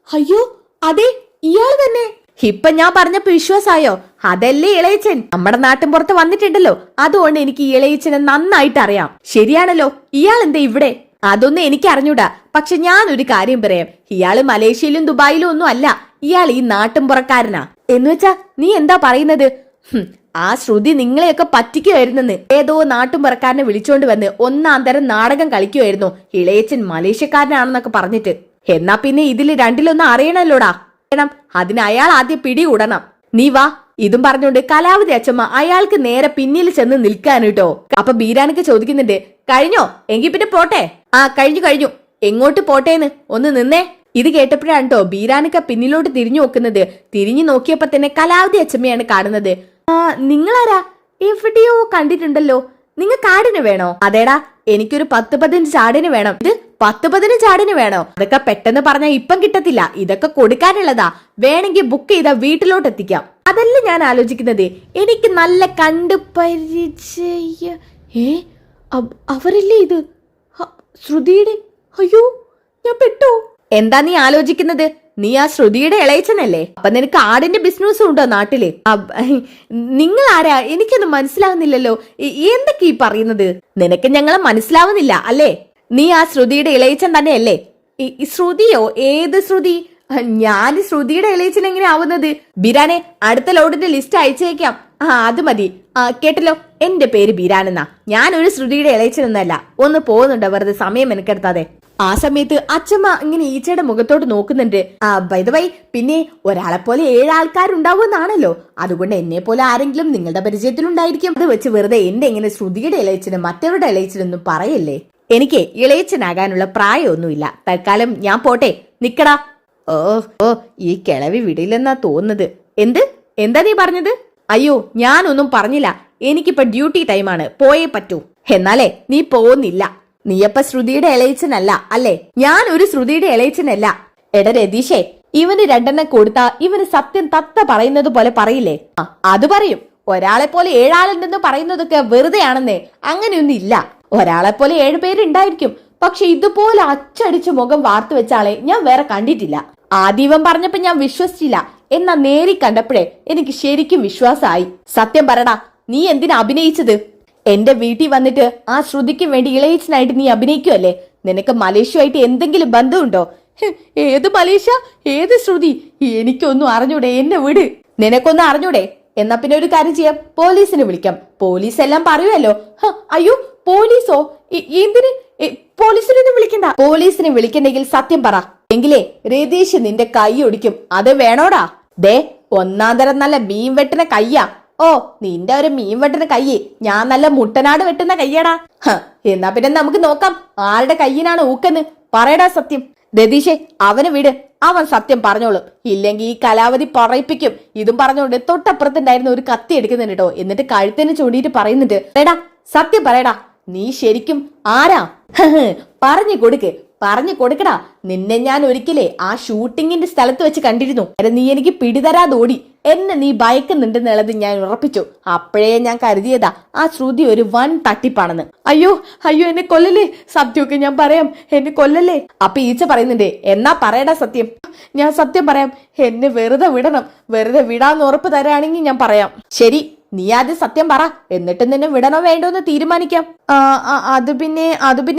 അയ്യോ, അതെ ഇയാൾ തന്നെ. ഇപ്പൊ ഞാൻ പറഞ്ഞപ്പോ വിശ്വാസായോ? അതല്ലേ ഇളയച്ചൻ, നമ്മുടെ നാട്ടിൻ പുറത്ത് വന്നിട്ടുണ്ടല്ലോ. അതുകൊണ്ട് എനിക്ക് ഈ ഇളയച്ചനെ നന്നായിട്ട് അറിയാം. ശരിയാണല്ലോ, ഇയാൾ എന്താ ഇവിടെ? അതൊന്നും എനിക്ക് അറിഞ്ഞൂടാ. പക്ഷെ ഞാനൊരു കാര്യം പറയാം, ഇയാള് മലേഷ്യയിലും ദുബായിലും ഒന്നും അല്ല. ഇയാൾ ഈ നാട്ടിൻ പുറക്കാരനാ. എന്നുവെച്ചാ നീ എന്താ പറയുന്നത്? ആ ശ്രുതി നിങ്ങളെയൊക്കെ പറ്റിക്കുമായിരുന്നെന്ന്. ഏതോ നാട്ടും പുറക്കാരനെ വിളിച്ചോണ്ട് വന്ന് ഒന്നാം തരം നാടകം കളിക്കുമായിരുന്നു, ഇളയച്ചൻ മലേഷ്യക്കാരനാണെന്നൊക്കെ പറഞ്ഞിട്ട്. എന്നാ പിന്നെ ഇതില് രണ്ടിലൊന്നും അറിയണല്ലോടാ. അതിന് അയാൾ ആദ്യം പിടികൂടണം. നീ വാ. ഇതും പറഞ്ഞോണ്ട് കലാവതി അച്ഛമ്മ അയാൾക്ക് നേരെ പിന്നിൽ ചെന്ന് നിൽക്കാൻ കേട്ടോ. അപ്പൊ ബീരാനിക്ക് ചോദിക്കുന്നുണ്ട്, കഴിഞ്ഞോ? എങ്കിൽ പിന്നെ പോട്ടെ. കഴിഞ്ഞു. എങ്ങോട്ട് പോട്ടേന്ന്? ഒന്ന് നിന്നേ. ഇത് കേട്ടപ്പോഴാണ് കേട്ടോ ബീരാനിക്ക പിന്നിലോട്ട് തിരിഞ്ഞു നോക്കുന്നത്. തിരിഞ്ഞു നോക്കിയപ്പോ തന്നെ കലാവതി അച്ഛമ്മയാണ് കാണുന്നത്. നിങ്ങളാരാ? എവിടെയോ കണ്ടിട്ടുണ്ടല്ലോ. നിങ്ങൾക്ക് ആടിന് വേണോ? അതേടാ, എനിക്കൊരു 10-15 ആടിന് വേണം. ഇത് 10-15 ആടിന് വേണോ? അതൊക്കെ പെട്ടെന്ന് പറഞ്ഞാൽ ഇപ്പം കിട്ടത്തില്ല. ഇതൊക്കെ കൊടുക്കാനുള്ളതാ. വേണമെങ്കിൽ ബുക്ക് ചെയ്താ വീട്ടിലോട്ട് എത്തിക്കാം. അതല്ല ഞാൻ ആലോചിക്കുന്നത്. എനിക്ക് നല്ല കണ്ടു പരിചയ അവരല്ലേ ഇത്? ശ്രുതിയുടെ. അയ്യോ, ഞാൻ പെട്ടോ. എന്താ നീ ആലോചിക്കുന്നത്? നീ ആ ശ്രുതിയുടെ ഇളയച്ചനല്ലേ? അപ്പൊ നിനക്ക് ആടിന്റെ ബിസിനസ്സും ഉണ്ടോ നാട്ടില്? നിങ്ങൾ ആരാ? എനിക്കൊന്നും മനസ്സിലാവുന്നില്ലല്ലോ. എന്തൊക്കെ ഈ പറയുന്നത്? നിനക്ക് ഞങ്ങളെ മനസ്സിലാവുന്നില്ല അല്ലേ? നീ ആ ശ്രുതിയുടെ ഇളയച്ചൻ തന്നെയല്ലേ? ശ്രുതിയോ? ഏത് ശ്രുതി? ഞാൻ ശ്രുതിയുടെ ഇളയച്ചൻ എങ്ങനെ ആവുന്നത്? ബിരാനെ, അടുത്ത ലോഡിന്റെ ലിസ്റ്റ് അയച്ചേക്കാം. അത് മതി. കേട്ടല്ലോ, എന്റെ പേര് ബിരാനെന്നാ. ഞാനൊരു ശ്രുതിയുടെ ഇളയച്ചനൊന്നല്ല. ഒന്ന് പോകുന്നുണ്ടോ വെറുതെ സമയം മെനക്കെടുത്താതെ? ആ സമയത്ത് അച്ഛമ്മ ഇങ്ങനെ ഈച്ചയുടെ മുഖത്തോട്ട് നോക്കുന്നുണ്ട്. ബൈ ദ വൈ, പിന്നെ ഒരാളെ പോലെ 7 ആൾക്കാരുണ്ടാവുമെന്നാണല്ലോ. അതുകൊണ്ട് എന്നെ പോലെ ആരെങ്കിലും നിങ്ങളുടെ പരിചയത്തിലുണ്ടായിരിക്കും. അത് വെച്ച് വെറുതെ എന്റെ ഇങ്ങനെ ശ്രുതിയുടെ ഇളയച്ചനും മറ്റവരുടെ ഇളയച്ചനൊന്നും പറയല്ലേ. എനിക്ക് ഇളയച്ചനാകാനുള്ള പ്രായമൊന്നുമില്ല. തൽക്കാലം ഞാൻ പോട്ടെ. നിക്കടാ. ഓ ഈ കിളവി വിടില്ലെന്നാ തോന്നുന്നത്. എന്താ നീ പറഞ്ഞത്? അയ്യോ, ഞാനൊന്നും പറഞ്ഞില്ല. എനിക്കിപ്പോ ഡ്യൂട്ടി ടൈമാണ്, പോയേ പറ്റൂ. എന്നാലേ നീ പോകുന്നില്ല. നീയപ്പ ശ്രുതിയുടെ ഇളയച്ചനല്ല അല്ലേ? ഞാൻ ഒരു ശ്രുതിയുടെ ഇളയച്ചനല്ല. എടാ രതീഷേ, ഇവന് 2 കൊടുത്താ ഇവന് സത്യം തത്ത പറയുന്നത് പോലെ പറയില്ലേ? അത് പറയും. ഒരാളെ പോലെ 7 ആളുണ്ടെന്ന് പറയുന്നതൊക്കെ വെറുതെ ആണെന്നേ. അങ്ങനെയൊന്നും ഇല്ല. ഒരാളെ പോലെ 7 പേരുണ്ടായിരിക്കും. പക്ഷെ ഇതുപോലെ അച്ചടിച്ച് മുഖം വാർത്തു വെച്ചാളെ ഞാൻ വേറെ കണ്ടിട്ടില്ല. ആദ്യം പറഞ്ഞപ്പോ ഞാൻ വിശ്വസിച്ചില്ല. എന്നാ നേരി കണ്ടപ്പോഴേ എനിക്ക് ശരിക്കും വിശ്വാസമായി. സത്യം പറടാ, നീ എന്തിനാ അഭിനയിച്ചത്? എന്റെ വീട്ടിൽ വന്നിട്ട് ആ ശ്രുതിക്ക് വേണ്ടി ഇളയച്ചനായിട്ട് നീ അഭിനയിക്കുമല്ലേ? നിനക്ക് മലേഷ്യയുമായിട്ട് എന്തെങ്കിലും ബന്ധമുണ്ടോ? ഏത് മലേഷ്യ? ഏത് ശ്രുതി? എനിക്കൊന്നും അറിഞ്ഞൂടെ. എന്നെ വിട്. നിനക്കൊന്നും അറിഞ്ഞൂടെ? എന്നാ പിന്നെ ഒരു കാര്യം ചെയ്യാം, പോലീസിനെ വിളിക്കാം. പോലീസ് എല്ലാം പറയുമല്ലോ. അയ്യോ, പോലീസോ? എന്തിന്? പോലീസിനൊന്നും വിളിക്കണ്ട. പോലീസിനെ വിളിക്കണ്ടെങ്കിൽ സത്യം പറ. എങ്കിലേ രതീഷ് നിന്റെ കൈ ഒടിക്കും. അത് വേണോടാ? ദേ, 1-ാം തരം നല്ല മീൻ വെട്ടുന്ന കയ്യാ. ഓ, നിന്റെ ഒരു മീൻ വെട്ടുന്ന കയ്യ് ഞാൻ നല്ല മുട്ടനാട് വെട്ടുന്ന കയ്യടാ. എന്നാ പിന്നെ നമുക്ക് നോക്കാം ആരുടെ കയ്യിനാണ് ഊക്കെന്ന്. പറയടാ സത്യം. രതീഷേ, അവന് വിട്. അവൻ സത്യം പറഞ്ഞോളും. ഇല്ലെങ്കിൽ ഈ കലാവധി പറയിപ്പിക്കും. ഇതും പറഞ്ഞോണ്ട് തൊട്ടപ്പുറത്തുണ്ടായിരുന്ന ഒരു കത്തി എടുക്കുന്നുണ്ട് കേട്ടോ. എന്നിട്ട് കഴുത്തിന് ചൂണ്ടിയിട്ട് പറയുന്നുണ്ട്, പറയടാ സത്യം പറയടാ, നീ ശരിക്കും ആരാ? പറഞ്ഞു കൊടുക്കടാ. നിന്നെ ഞാൻ ഒരിക്കലേ ആ ഷൂട്ടിങ്ങിന്റെ സ്ഥലത്ത് വെച്ച് കണ്ടിരുന്നു. നീ എനിക്ക് പിടിതരാതോടി. എന്നെ നീ ഭയക്കുന്നുണ്ടെന്നുള്ളത് ഞാൻ ഉറപ്പിച്ചു. അപ്പോഴേ ഞാൻ കരുതിയതാ ആ ശ്രുതി ഒരു വൻ തട്ടിപ്പാണെന്ന്. അയ്യോ, എന്നെ കൊല്ലല്ലേ. സത്യമൊക്കെ ഞാൻ പറയാം, എന്നെ കൊല്ലല്ലേ. അപ്പൊ ഈച്ച പറയുന്നുണ്ട്, എന്നാ പറയടാ സത്യം. ഞാൻ സത്യം പറയാം. എന്നെ വെറുതെ വിടണം. വെറുതെ വിടാന്ന് ഉറപ്പ് തരാണെങ്കിൽ ഞാൻ പറയാം. ശരി, നീ ആദ്യം സത്യം പറ. എന്നിട്ട് നിന്നെ വിടണോ വേണ്ടോന്ന് തീരുമാനിക്കാം. അത് പിന്നെ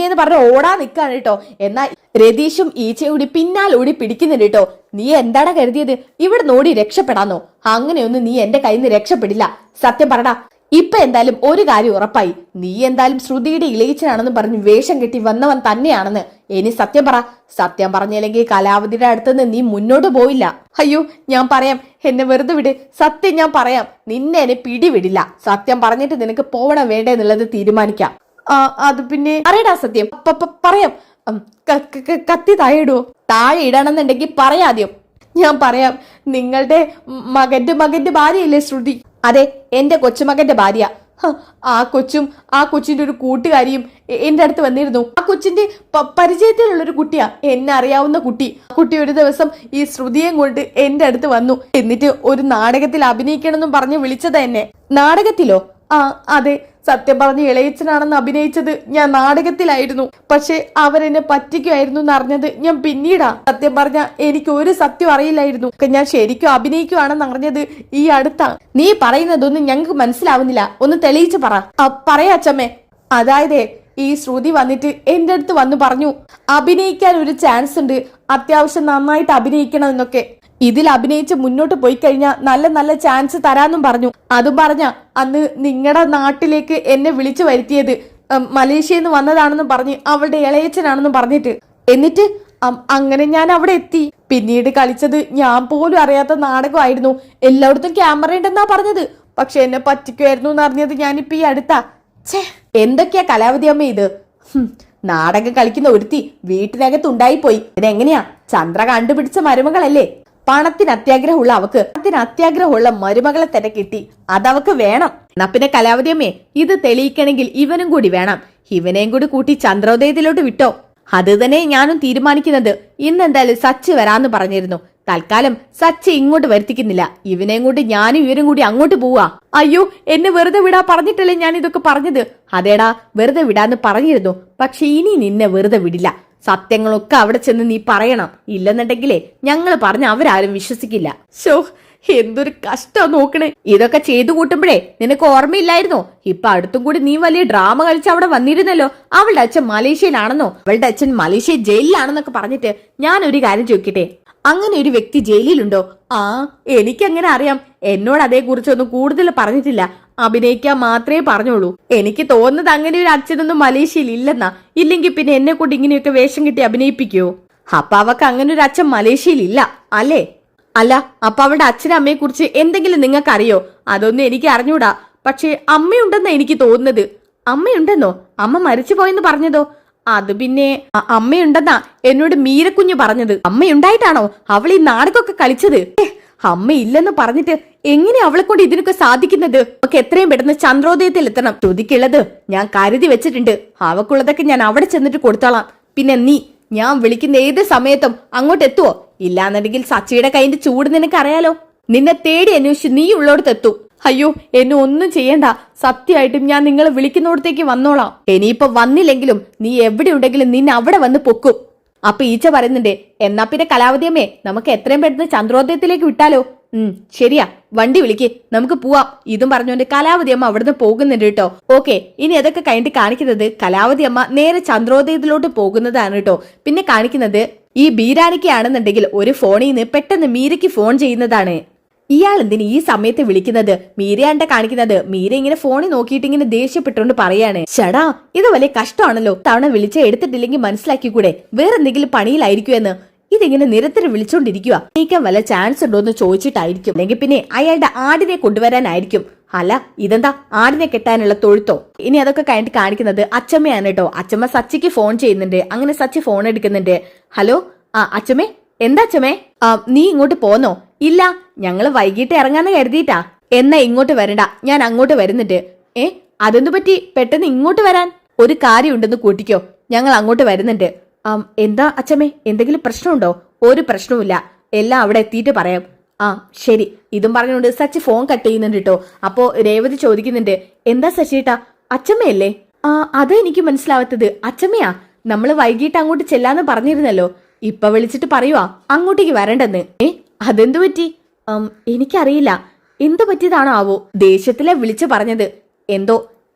എന്ന് പറഞ്ഞ ഓടാ നിക്കാണ് കേട്ടോ. എന്നാ രതീഷും ഈച്ചയും കൂടി പിന്നാലോടി പിടിക്കുന്നുണ്ട് കേട്ടോ. നീ എന്താണ് കരുതിയത് ഇവിടെ നോടി രക്ഷപ്പെടാന്നോ? അങ്ങനെയൊന്നും നീ എന്റെ കയ്യിൽ നിന്ന് രക്ഷപ്പെടില്ല. സത്യം പറടാ. ഇപ്പൊ എന്തായാലും ഒരു കാര്യം ഉറപ്പായി. നീ എന്തായാലും ശ്രുതിയുടെ ഇളയച്ചനാണെന്ന് പറഞ്ഞ് വേഷം കെട്ടി വന്നവൻ തന്നെയാണെന്ന്. ഇനി സത്യം പറ. സത്യം പറഞ്ഞില്ലെങ്കിൽ കലാവതിയുടെ അടുത്തുനിന്ന് നീ മുന്നോട്ട് പോയില്ല. അയ്യോ, ഞാൻ പറയാം. എന്നെ വെറുതെ വിട്. സത്യം ഞാൻ പറയാം. നിന്നെ എന്നെ പിടിവിടില്ല. സത്യം പറഞ്ഞിട്ട് നിനക്ക് പോവണം വേണ്ട എന്നുള്ളത് തീരുമാനിക്കാം. അത് പിന്നെ പറയടാ സത്യം. പറയാം. കത്തി താഴെ ഇടുവോ? താഴെ ഇടണമെന്നുണ്ടെങ്കിൽ പറയാദ്യം. ഞാൻ പറയാം. നിങ്ങളുടെ മകന്റെ ഭാര്യയല്ലേ ശ്രുതി? അതെ, എന്റെ കൊച്ചുമകന്റെ ഭാര്യ. ആ കൊച്ചിന്റെ ഒരു കൂട്ടുകാരിയും എന്റെ അടുത്ത് വന്നിരുന്നു. ആ കൊച്ചിന്റെ പരിചയത്തിലുള്ളൊരു കുട്ടിയാ, എന്നെ അറിയാവുന്ന കുട്ടി. ആ കുട്ടി ഒരു ദിവസം ഈ ശ്രുതിയെ കൊണ്ട് എന്റെ അടുത്ത് വന്നു. എന്നിട്ട് ഒരു നാടകത്തിൽ അഭിനയിക്കണമെന്നും പറഞ്ഞ് വിളിച്ചതാ എന്നെ. നാടകത്തിലോ? അതെ, സത്യം പറഞ്ഞ് ഇളയച്ചനാണെന്ന് അഭിനയിച്ചത് ഞാൻ നാടകത്തിലായിരുന്നു. പക്ഷെ അവരെന്നെ പറ്റിക്കുമായിരുന്നു എന്നറിഞ്ഞത് ഞാൻ പിന്നീടാ. സത്യം പറഞ്ഞ എനിക്ക് ഒരു സത്യം അറിയില്ലായിരുന്നു. ഞാൻ ശരിക്കും അഭിനയിക്കുവാണെന്ന് അറിഞ്ഞത് ഈ അടുത്താ. നീ പറയുന്നതൊന്നും ഞങ്ങൾക്ക് മനസ്സിലാവുന്നില്ല. ഒന്ന് തെളിയിച്ച് പറ. പറയാ അച്ചമ്മേ. അതായത് ഈ ശ്രുതി വന്നിട്ട് എന്റെ അടുത്ത് വന്ന് പറഞ്ഞു, അഭിനയിക്കാൻ ഒരു ചാൻസ് ഉണ്ട്, അത്യാവശ്യം നന്നായിട്ട് അഭിനയിക്കണം എന്നൊക്കെ. ഇതിൽ അഭിനയിച്ച് മുന്നോട്ട് പോയി കഴിഞ്ഞാൽ നല്ല നല്ല ചാൻസ് തരാന്നും പറഞ്ഞു. അതും പറഞ്ഞ അന്ന് നിങ്ങളുടെ നാട്ടിലേക്ക് എന്നെ വിളിച്ചു വരുത്തിയത് മലേഷ്യയിൽ നിന്ന് വന്നതാണെന്നും പറഞ്ഞ് അവളുടെ ഇളയച്ചനാണെന്നും പറഞ്ഞിട്ട്. എന്നിട്ട് അങ്ങനെ ഞാൻ അവിടെ എത്തി. പിന്നീട് കളിച്ചത് ഞാൻ പോലും അറിയാത്ത നാടകമായിരുന്നു. എല്ലായിടത്തും ക്യാമറ ഉണ്ടെന്നാ പറഞ്ഞത്. പക്ഷെ എന്നെ പറ്റിക്കുമായിരുന്നു എന്ന് അറിഞ്ഞത് ഞാനിപ്പോ ഈ അടുത്താ. എന്തൊക്കെയാ കലാവതി അമ്മ ഇത്? നാടകം കളിക്കുന്ന ഒരുത്തി വീട്ടിനകത്ത് ഉണ്ടായിപ്പോയി. ഇതെങ്ങനെയാ? ചന്ദ്ര കണ്ടുപിടിച്ച മരുമകളല്ലേ? പണത്തിന് അത്യാഗ്രഹമുള്ള അവക്ക് പണത്തിന് അത്യാഗ്രഹമുള്ള മരുമകളെ തന്നെ കിട്ടി. അതവക്ക് വേണം. എന്നാ പിന്നെ കലാവതിയമ്മേ, ഇത് തെളിയിക്കണമെങ്കിൽ ഇവനും കൂടി വേണം. ഇവനെയും കൂടി കൂട്ടി ചന്ദ്രോദയത്തിലോട്ട് വിട്ടോ. അത് തന്നെ ഞാനും തീരുമാനിക്കുന്നത്. ഇന്നെന്തായാലും സച്ചി വരാന്ന് പറഞ്ഞിരുന്നു. തൽക്കാലം സച്ചി ഇങ്ങോട്ട് വരുത്തിക്കുന്നില്ല. ഇവനെയും കൊണ്ട് ഞാനും ഇവരും കൂടി അങ്ങോട്ട് പോവാ. അയ്യോ, എന്നെ വെറുതെ വിടാ പറഞ്ഞിട്ടല്ലേ ഞാൻ ഇതൊക്കെ പറഞ്ഞത്. അതേടാ, വെറുതെ വിടാന്ന് പറഞ്ഞിരുന്നു. പക്ഷെ ഇനി നിന്നെ വെറുതെ വിടില്ല. സത്യങ്ങളൊക്കെ അവിടെ ചെന്ന് നീ പറയണം. ഇല്ലെന്നുണ്ടെങ്കിലേ ഞങ്ങൾ പറഞ്ഞ അവരാരും വിശ്വസിക്കില്ല. ശോ, എന്തൊരു കഷ്ടം നോക്കണേ. ഇതൊക്കെ ചെയ്തു കൂട്ടുമ്പോഴേ നിനക്ക് ഓർമ്മയില്ലായിരുന്നോ? ഇപ്പൊ അടുത്തും കൂടി നീ വലിയ ഡ്രാമ കളിച്ച് അവിടെ വന്നിരുന്നല്ലോ. അവളുടെ അച്ഛൻ മലേഷ്യയിലാണെന്നോ, അവളുടെ അച്ഛൻ മലേഷ്യ ജയിലിലാണെന്നൊക്കെ പറഞ്ഞിട്ട് ഞാനൊരു കാര്യം ചോദിക്കട്ടെ, അങ്ങനെ ഒരു വ്യക്തി ജയിലിലുണ്ടോ? ആ, എനിക്കങ്ങനെ അറിയാം. എന്നോട് അതേക്കുറിച്ചൊന്നും കൂടുതൽ പറഞ്ഞിട്ടില്ല. അഭിനയിക്കാൻ മാത്രമേ പറഞ്ഞോളൂ. എനിക്ക് തോന്നുന്നത് അങ്ങനെ ഒരു അച്ഛനൊന്നും മലേഷ്യയിൽ ഇല്ലെന്നാ. ഇല്ലെങ്കിൽ പിന്നെ എന്നെ കൊണ്ട് ഇങ്ങനെയൊക്കെ വേഷം കിട്ടി അഭിനയിപ്പിക്കോ? അപ്പൊ അവക്ക് അങ്ങനെ ഒരു അച്ഛൻ മലേഷ്യയിൽ ഇല്ല അല്ലേ? അല്ല, അപ്പൊ അവളുടെ അച്ഛനും അമ്മയെ കുറിച്ച് എന്തെങ്കിലും നിങ്ങൾക്ക് അറിയോ? അതൊന്നും എനിക്ക് അറിഞ്ഞൂടാ. പക്ഷെ അമ്മയുണ്ടെന്നാ എനിക്ക് തോന്നുന്നത്. അമ്മയുണ്ടെന്നോ? അമ്മ മരിച്ചു പോയെന്ന് പറഞ്ഞതോ? അത് പിന്നെ അമ്മയുണ്ടെന്നാ എന്നോട് മീരക്കുഞ്ഞ് പറഞ്ഞത്. അമ്മയുണ്ടായിട്ടാണോ അവൾ ഈ നാടകമൊക്കെ കളിച്ചത്? അമ്മയില്ലെന്ന് പറഞ്ഞിട്ട് എങ്ങനെ അവളെ കൊണ്ട് ഇതിനൊക്കെ സാധിക്കുന്നത്? അവക്ക് എത്രയും പെട്ടെന്ന് ചന്ദ്രോദയത്തിൽ എത്തണം. ശ്രുതിക്കുള്ളത് ഞാൻ കരുതി വെച്ചിട്ടുണ്ട്. അവക്കുള്ളതൊക്കെ ഞാൻ അവിടെ ചെന്നിട്ട് കൊടുത്തോളാം. പിന്നെ നീ ഞാൻ വിളിക്കുന്ന ഏത് സമയത്തും അങ്ങോട്ട് എത്തുവോ? ഇല്ലാന്നുണ്ടെങ്കിൽ സച്ചിയുടെ കൈന്റെ ചൂട് നിനക്ക് അറിയാലോ. നിന്നെ തേടി അന്വേഷിച്ച് നീ ഉള്ളോടത്ത് എത്തും. അയ്യോ, എന്നെ ഒന്നും ചെയ്യണ്ട. സത്യമായിട്ടും ഞാൻ നിങ്ങളെ വിളിക്കുന്നിടത്തേക്ക് വന്നോളാം. ഇനിയിപ്പൊ വന്നില്ലെങ്കിലും നീ എവിടെ ഉണ്ടെങ്കിലും നിന്നെ അവിടെ വന്ന് പൊക്കും. അപ്പൊ ഈച്ച പറയുന്നുണ്ട്, എന്നാ പിന്നെ കലാവതിയമ്മേ, നമുക്ക് എത്രയും പെട്ടെന്ന് ചന്ദ്രോദയത്തിലേക്ക് വിട്ടാലോ? ശരിയാ, വണ്ടി വിളിക്ക്, നമുക്ക് പോവാം. ഇതും പറഞ്ഞുകൊണ്ട് കലാവതിയമ്മ അവിടുന്ന് പോകുന്നുണ്ട് കേട്ടോ. ഓക്കെ, ഇനി അതൊക്കെ കഴിഞ്ഞിട്ട് കാണിക്കുന്നത് കലാവതിയമ്മ നേരെ ചന്ദ്രോദയത്തിലോട്ട് പോകുന്നതാണ് കേട്ടോ. പിന്നെ കാണിക്കുന്നത് ഈ ബീരാനിക്കാണെന്നുണ്ടെങ്കിൽ ഒരു ഫോണിൽ നിന്ന് പെട്ടെന്ന് മീരയ്ക്ക് ഫോൺ ചെയ്യുന്നതാണ്. ഇയാൾ എന്തിന് ഈ സമയത്ത് വിളിക്കുന്നത്? മീരയാണ്ട കാണിക്കുന്നത്. മീര ഇങ്ങനെ ഫോണിൽ നോക്കിയിട്ട് ഇങ്ങനെ ദേഷ്യപ്പെട്ടുകൊണ്ട് പറയാണ്, ഷടാ, ഇത് വലിയ കഷ്ടമാണല്ലോ. തവണ വിളിച്ച എടുത്തിട്ടില്ലെങ്കിൽ മനസ്സിലാക്കിക്കൂടെ? വേറെന്തെങ്കിലും പണിയിലായിരിക്കുമെന്ന്. ഇതിങ്ങനെ നിരന്തരം വിളിച്ചോണ്ടിരിക്കുക. ജയിക്കാൻ വല്ല ചാൻസ് ഉണ്ടോ എന്ന് ചോദിച്ചിട്ടായിരിക്കും. അല്ലെങ്കിൽ പിന്നെ അയാളുടെ ആടിനെ കൊണ്ടുവരാനായിരിക്കും. അല്ല, ഇതെന്താ ആടിനെ കെട്ടാനുള്ള തൊഴുത്തോ? ഇനി അതൊക്കെ കഴിഞ്ഞിട്ട് കാണിക്കുന്നത് അച്ചമ്മയാണ് കേട്ടോ. അച്ചമ്മ സച്ചിക്ക് ഫോൺ ചെയ്യുന്നുണ്ട്. അങ്ങനെ സച്ചി ഫോൺ എടുക്കുന്നുണ്ട്. ഹലോ, അച്ചമ്മേ, എന്താ അച്ചമ്മേ? നീ ഇങ്ങോട്ട് പോന്നോ? ഇല്ല, ഞങ്ങള് വൈകിട്ട് ഇറങ്ങാന്ന് കരുതിയിട്ടാ. എന്നാ ഇങ്ങോട്ട് വരണ്ട, ഞാൻ അങ്ങോട്ട് വരുന്നുണ്ട്. അതെന്തു പറ്റി പെട്ടെന്ന് ഇങ്ങോട്ട് വരാൻ? ഒരു കാര്യമുണ്ടെന്ന് കൂട്ടിക്കോ, ഞങ്ങൾ അങ്ങോട്ട് വരുന്നുണ്ട്. എന്താ അച്ചമ്മേ, എന്തെങ്കിലും പ്രശ്നമുണ്ടോ? ഒരു പ്രശ്നവുമില്ല, എല്ലാം അവിടെ എത്തിയിട്ട് പറയാം. ശരി. ഇതും പറഞ്ഞുകൊണ്ട് സച്ചി ഫോൺ കട്ട് ചെയ്യുന്നുണ്ട് കേട്ടോ. അപ്പോ രേവതി ചോദിക്കുന്നുണ്ട്, എന്താ സച്ചിയേട്ടാ, അച്ചമ്മയല്ലേ? അത് എനിക്ക് മനസ്സിലാവാത്തത്. അച്ചമ്മയാ? നമ്മള് വൈകിട്ട് അങ്ങോട്ട് ചെല്ലാന്ന് പറഞ്ഞിരുന്നല്ലോ. ഇപ്പൊ വിളിച്ചിട്ട് പറയുവാ അങ്ങോട്ടേക്ക് വരണ്ടെന്ന്. അതെന്തു പറ്റി? എനിക്കറിയില്ല, എന്തു പറ്റിയതാണോ ആവോ. ദേഷ്യത്തിലെ വിളിച്ചു പറഞ്ഞത്.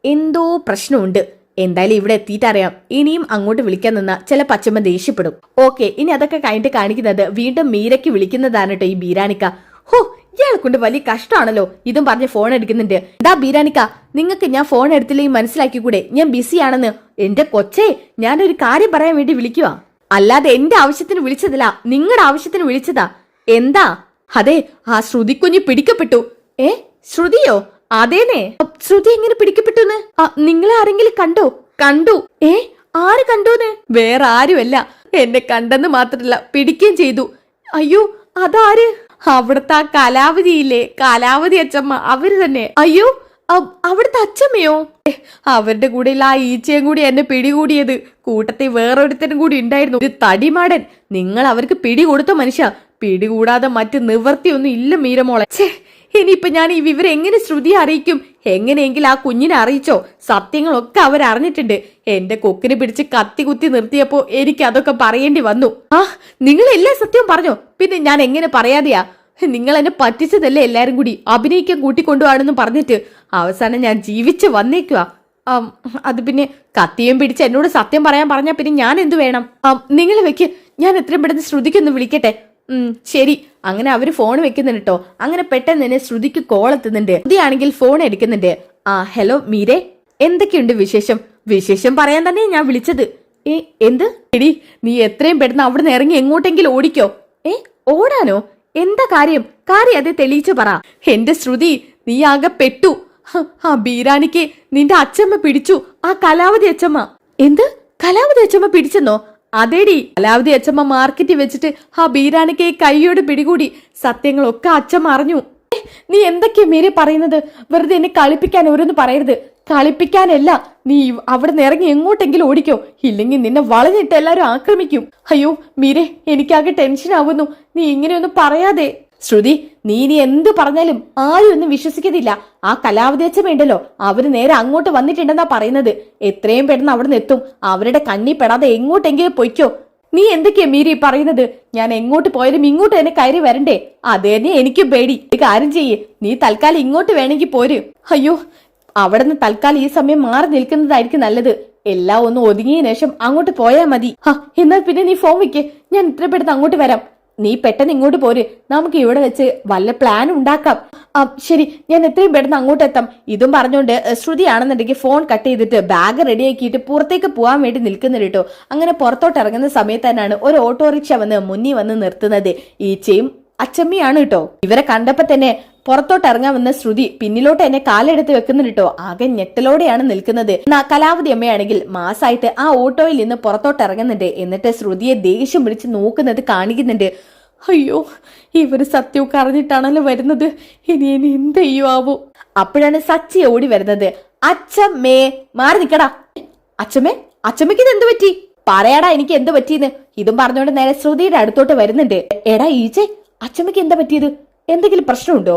എന്തോ പ്രശ്നമുണ്ട്. എന്തായാലും ഇവിടെ എത്തിയിട്ടറിയാം. ഇനിയും അങ്ങോട്ട് വിളിക്കാൻ നിന്നാ ചില പച്ചമ്മ ദേഷ്യപ്പെടും. ഓക്കെ, ഇനി അതൊക്കെ കഴിഞ്ഞിട്ട് കാണിക്കുന്നത് വീണ്ടും മീരയ്ക്ക് വിളിക്കുന്നതാണ് കേട്ടോ ഈ ബീരാനിക്ക. ഹോ, ഇയാളെ കൊണ്ട് വലിയ കഷ്ടമാണല്ലോ. ഇതും പറഞ്ഞ് ഫോൺ എടുക്കുന്നുണ്ട്. എന്താ ബീരാനിക്ക, നിങ്ങൾക്ക് ഞാൻ ഫോൺ എടുത്തില്ലെങ്കിൽ മനസ്സിലാക്കിക്കൂടെ ഞാൻ ബിസിയാണെന്ന്? എന്റെ കൊച്ചേ, ഞാനൊരു കാര്യം പറയാൻ വേണ്ടി വിളിക്കുക. അല്ലാതെ എന്റെ ആവശ്യത്തിന് വിളിച്ചതല്ല, നിങ്ങളുടെ ആവശ്യത്തിന് വിളിച്ചതാ. എന്താ? അതെ, ആ ശ്രുതിക്കുഞ്ഞ് പിടിക്കപ്പെട്ടു. ശ്രുതിയോ? അതേനെ. ശ്രുതി എങ്ങനെ പിടിക്കപ്പെട്ടു? നിങ്ങളെ ആരെങ്കിലും കണ്ടോ? കണ്ടു. ആര് കണ്ടൂന്ന്? വേറെ ആരുമല്ല, എന്നെ കണ്ടെന്ന് മാത്രല്ല പിടിക്കുകയും ചെയ്തു. അയ്യോ, അതാര്? അവിടുത്തെ ആ കലാവതിയില്ലേ, കലാവതി അച്ചമ്മ, അവര് തന്നെ. അയ്യോ, അവിടുത്തെ അച്ചമ്മയോ? അവരുടെ കൂടെ ആ ഈച്ചയും കൂടി എന്നെ പിടികൂടിയത്. കൂട്ടത്തിൽ വേറൊരുത്തനും കൂടി ഉണ്ടായിരുന്നു, ഒരു തടിമാടൻ. നിങ്ങൾ അവർക്ക് പിടികൊടുത്ത മനുഷ്യ. പിടികൂടാതെ മറ്റ് നിവർത്തിയൊന്നും ഇല്ല മീരമോളെ. ഇനിയിപ്പൊ ഞാൻ ഈ വിവരം എങ്ങനെ ശ്രുതിയെ അറിയിക്കും? എങ്ങനെയെങ്കിലും ആ കുഞ്ഞിനെ അറിയിച്ചോ? സത്യങ്ങളൊക്കെ അവരറിഞ്ഞിട്ടുണ്ട്. എന്റെ കൊക്കിനെ പിടിച്ച് കത്തി കുത്തി നിർത്തിയപ്പോ എനിക്ക് അതൊക്കെ പറയേണ്ടി വന്നു. നിങ്ങൾ എല്ലാ സത്യവും പറഞ്ഞോ? പിന്നെ ഞാൻ എങ്ങനെ പറയാതെയാ? നിങ്ങൾ എന്നെ പറ്റിച്ചതല്ലേ എല്ലാരും കൂടി അഭിനയിക്കാൻ കൂട്ടിക്കൊണ്ടുപോവാണെന്ന് പറഞ്ഞിട്ട്. അവസാനം ഞാൻ ജീവിച്ച് വന്നേക്കുക. അത് പിന്നെ കത്തിയും പിടിച്ച് എന്നോട് സത്യം പറയാൻ പറഞ്ഞാ പിന്നെ ഞാൻ എന്തു വേണം? നിങ്ങൾ വെക്ക്, ഞാൻ എത്രയും പെട്ടെന്ന് ശ്രുതിക്കൊന്ന് വിളിക്കട്ടെ. ശരി. അങ്ങനെ അവര് ഫോൺ വെക്കുന്നുണ്ട് കേട്ടോ. അങ്ങനെ പെട്ടെന്ന് തന്നെ ശ്രുതിക്ക് കോൾ എത്തുന്നുണ്ട്. ശ്രുതിയാണെങ്കിൽ ഫോൺ എടുക്കുന്നുണ്ട്. ഹലോ മീരെ, എന്തൊക്കെയുണ്ട് വിശേഷം? വിശേഷം പറയാൻ തന്നെ ഞാൻ വിളിച്ചത്. എന്ത്? എടി, നീ എത്രയും പെട്ടെന്ന് അവിടുന്ന് ഇറങ്ങി എങ്ങോട്ടെങ്കിലും ഓടിക്കോ. ഓടാനോ? എന്താ കാര്യം? അത് തെളിയിച്ചു പറ. എന്റെ ശ്രുതി, നീ ആകെ പെട്ടു. ബീരാനിക്ക് നിന്റെ അച്ചമ്മ പിടിച്ചു, ആ കലാവതി അച്ചമ്മ. എന്ത്? കലാവതി അച്ചമ്മ പിടിച്ചെന്നോ? അതേടി, കലാവതി അച്ഛമ്മ മാർക്കറ്റിൽ വെച്ചിട്ട് ആ ബീരാണിക്ക് കൈയോട് പിടികൂടി. സത്യങ്ങളൊക്കെ അച്ഛമ്മ അറിഞ്ഞു. നീ എന്തൊക്കെയാ മീരെ പറയുന്നത്? വെറുതെ എന്നെ കളിപ്പിക്കാൻ ഓരോന്ന് പറയരുത്. കളിപ്പിക്കാനല്ല, നീ അവിടെ നിന്ന് ഇറങ്ങി എങ്ങോട്ടെങ്കിലും ഓടിക്കോ, ഇല്ലെങ്കിൽ നിന്നെ വളഞ്ഞിട്ട് എല്ലാരും ആക്രമിക്കും. അയ്യോ മീരെ, എനിക്കാകെ ടെൻഷൻ ആവുന്നു. നീ ഇങ്ങനെയൊന്നും പറയാതെ. ശ്രുതി, നീ ഇനി എന്ത് പറഞ്ഞാലും ആരും ഒന്നും വിശ്വസിക്കത്തില്ല. ആ കലാവതി അച്ഛമ്മയുണ്ടല്ലോ, അവര് നേരെ അങ്ങോട്ട് വന്നിട്ടുണ്ടെന്നാ പറയുന്നത്. എത്രയും പെട്ടെന്ന് അവിടെ നിന്ന് എത്തും. അവരുടെ കണ്ണി പെടാതെ എങ്ങോട്ടെങ്കിലും പൊയ്ക്കോ. നീ എന്തൊക്കെയാ മീരി പറയുന്നത്? ഞാൻ എങ്ങോട്ട് പോയാലും ഇങ്ങോട്ട് തന്നെ കയറി വരണ്ടേ? അതേ എനിക്കും പേടി. കാര്യം ചെയ്യേ, നീ തൽക്കാലം ഇങ്ങോട്ട് വേണമെങ്കിൽ പോര്. അയ്യോ, അവിടെ നിന്ന് തൽക്കാലം ഈ സമയം മാറി നിൽക്കുന്നതായിരിക്കും നല്ലത്. എല്ലാം ഒന്ന് ഒതുങ്ങിയ ശേഷം അങ്ങോട്ട് പോയാൽ മതി. എന്നാൽ പിന്നെ നീ ഫോൺ വെക്ക്, ഞാൻ ഇത്ര പെട്ടെന്ന് അങ്ങോട്ട് വരാം. നീ പെട്ടെന്ന് ഇങ്ങോട്ട് പോര്, നമുക്ക് ഇവിടെ വെച്ച് വല്ല പ്ലാൻ ഉണ്ടാക്കാം. ശരി, ഞാൻ എത്രയും പെട്ടെന്ന് അങ്ങോട്ട് എത്താം. ഇതും പറഞ്ഞുകൊണ്ട് ശ്രുതിയാണെന്നുണ്ടെങ്കിൽ ഫോൺ കട്ട് ചെയ്തിട്ട് ബാഗ് റെഡിയാക്കിയിട്ട് പുറത്തേക്ക് പോകാൻ വേണ്ടി നിൽക്കുന്നുണ്ട് കേട്ടോ. അങ്ങനെ പുറത്തോട്ട് ഇറങ്ങുന്ന സമയത്ത് തന്നെയാണ് ഒരു ഓട്ടോറിക്ഷ വന്ന് മുന്നിൽ വന്ന് നിർത്തുന്നത്. ഈച്ചയും അച്ചമ്മയാണ് കേട്ടോ. ഇവരെ കണ്ടപ്പോ തന്നെ പുറത്തോട്ട് ഇറങ്ങാൻ വന്ന ശ്രുതി പിന്നിലോട്ട് എന്നെ കാലെടുത്ത് വെക്കുന്നുണ്ട് കേട്ടോ. ആകെ ഞെട്ടലോടെയാണ് നിൽക്കുന്നത്. കലാവതി അമ്മയാണെങ്കിൽ മാസായിട്ട് ആ ഓട്ടോയിൽ നിന്ന് പുറത്തോട്ട് ഇറങ്ങുന്നുണ്ട്. എന്നിട്ട് ശ്രുതിയെ ദേഷ്യം പിടിച്ച് നോക്കുന്നത് കാണിക്കുന്നുണ്ട്. അയ്യോ, ഇവര് സത്യവും അറിഞ്ഞിട്ടാണല്ലോ വരുന്നത്. ഇനി എന്ത് ചെയ്യുവോ? അപ്പോഴാണ് സച്ചി ഓടി വരുന്നത്. അച്ഛമ്മേ, മാറി നിക്കടാ. അച്ഛമ്മേ, അച്ഛമ്മയ്ക്ക് ഇത് എന്ത് പറ്റി? പറയാടാ എനിക്ക് എന്ത് പറ്റിയെന്ന്. ഇതും പറഞ്ഞുകൊണ്ട് നേരെ ശ്രുതിയുടെ അടുത്തോട്ട് വരുന്നുണ്ട്. എടാ ഈച്ചേ, അച്ഛമ്മയ്ക്ക് എന്താ പറ്റിയത്? എന്തെങ്കിലും പ്രശ്നമുണ്ടോ?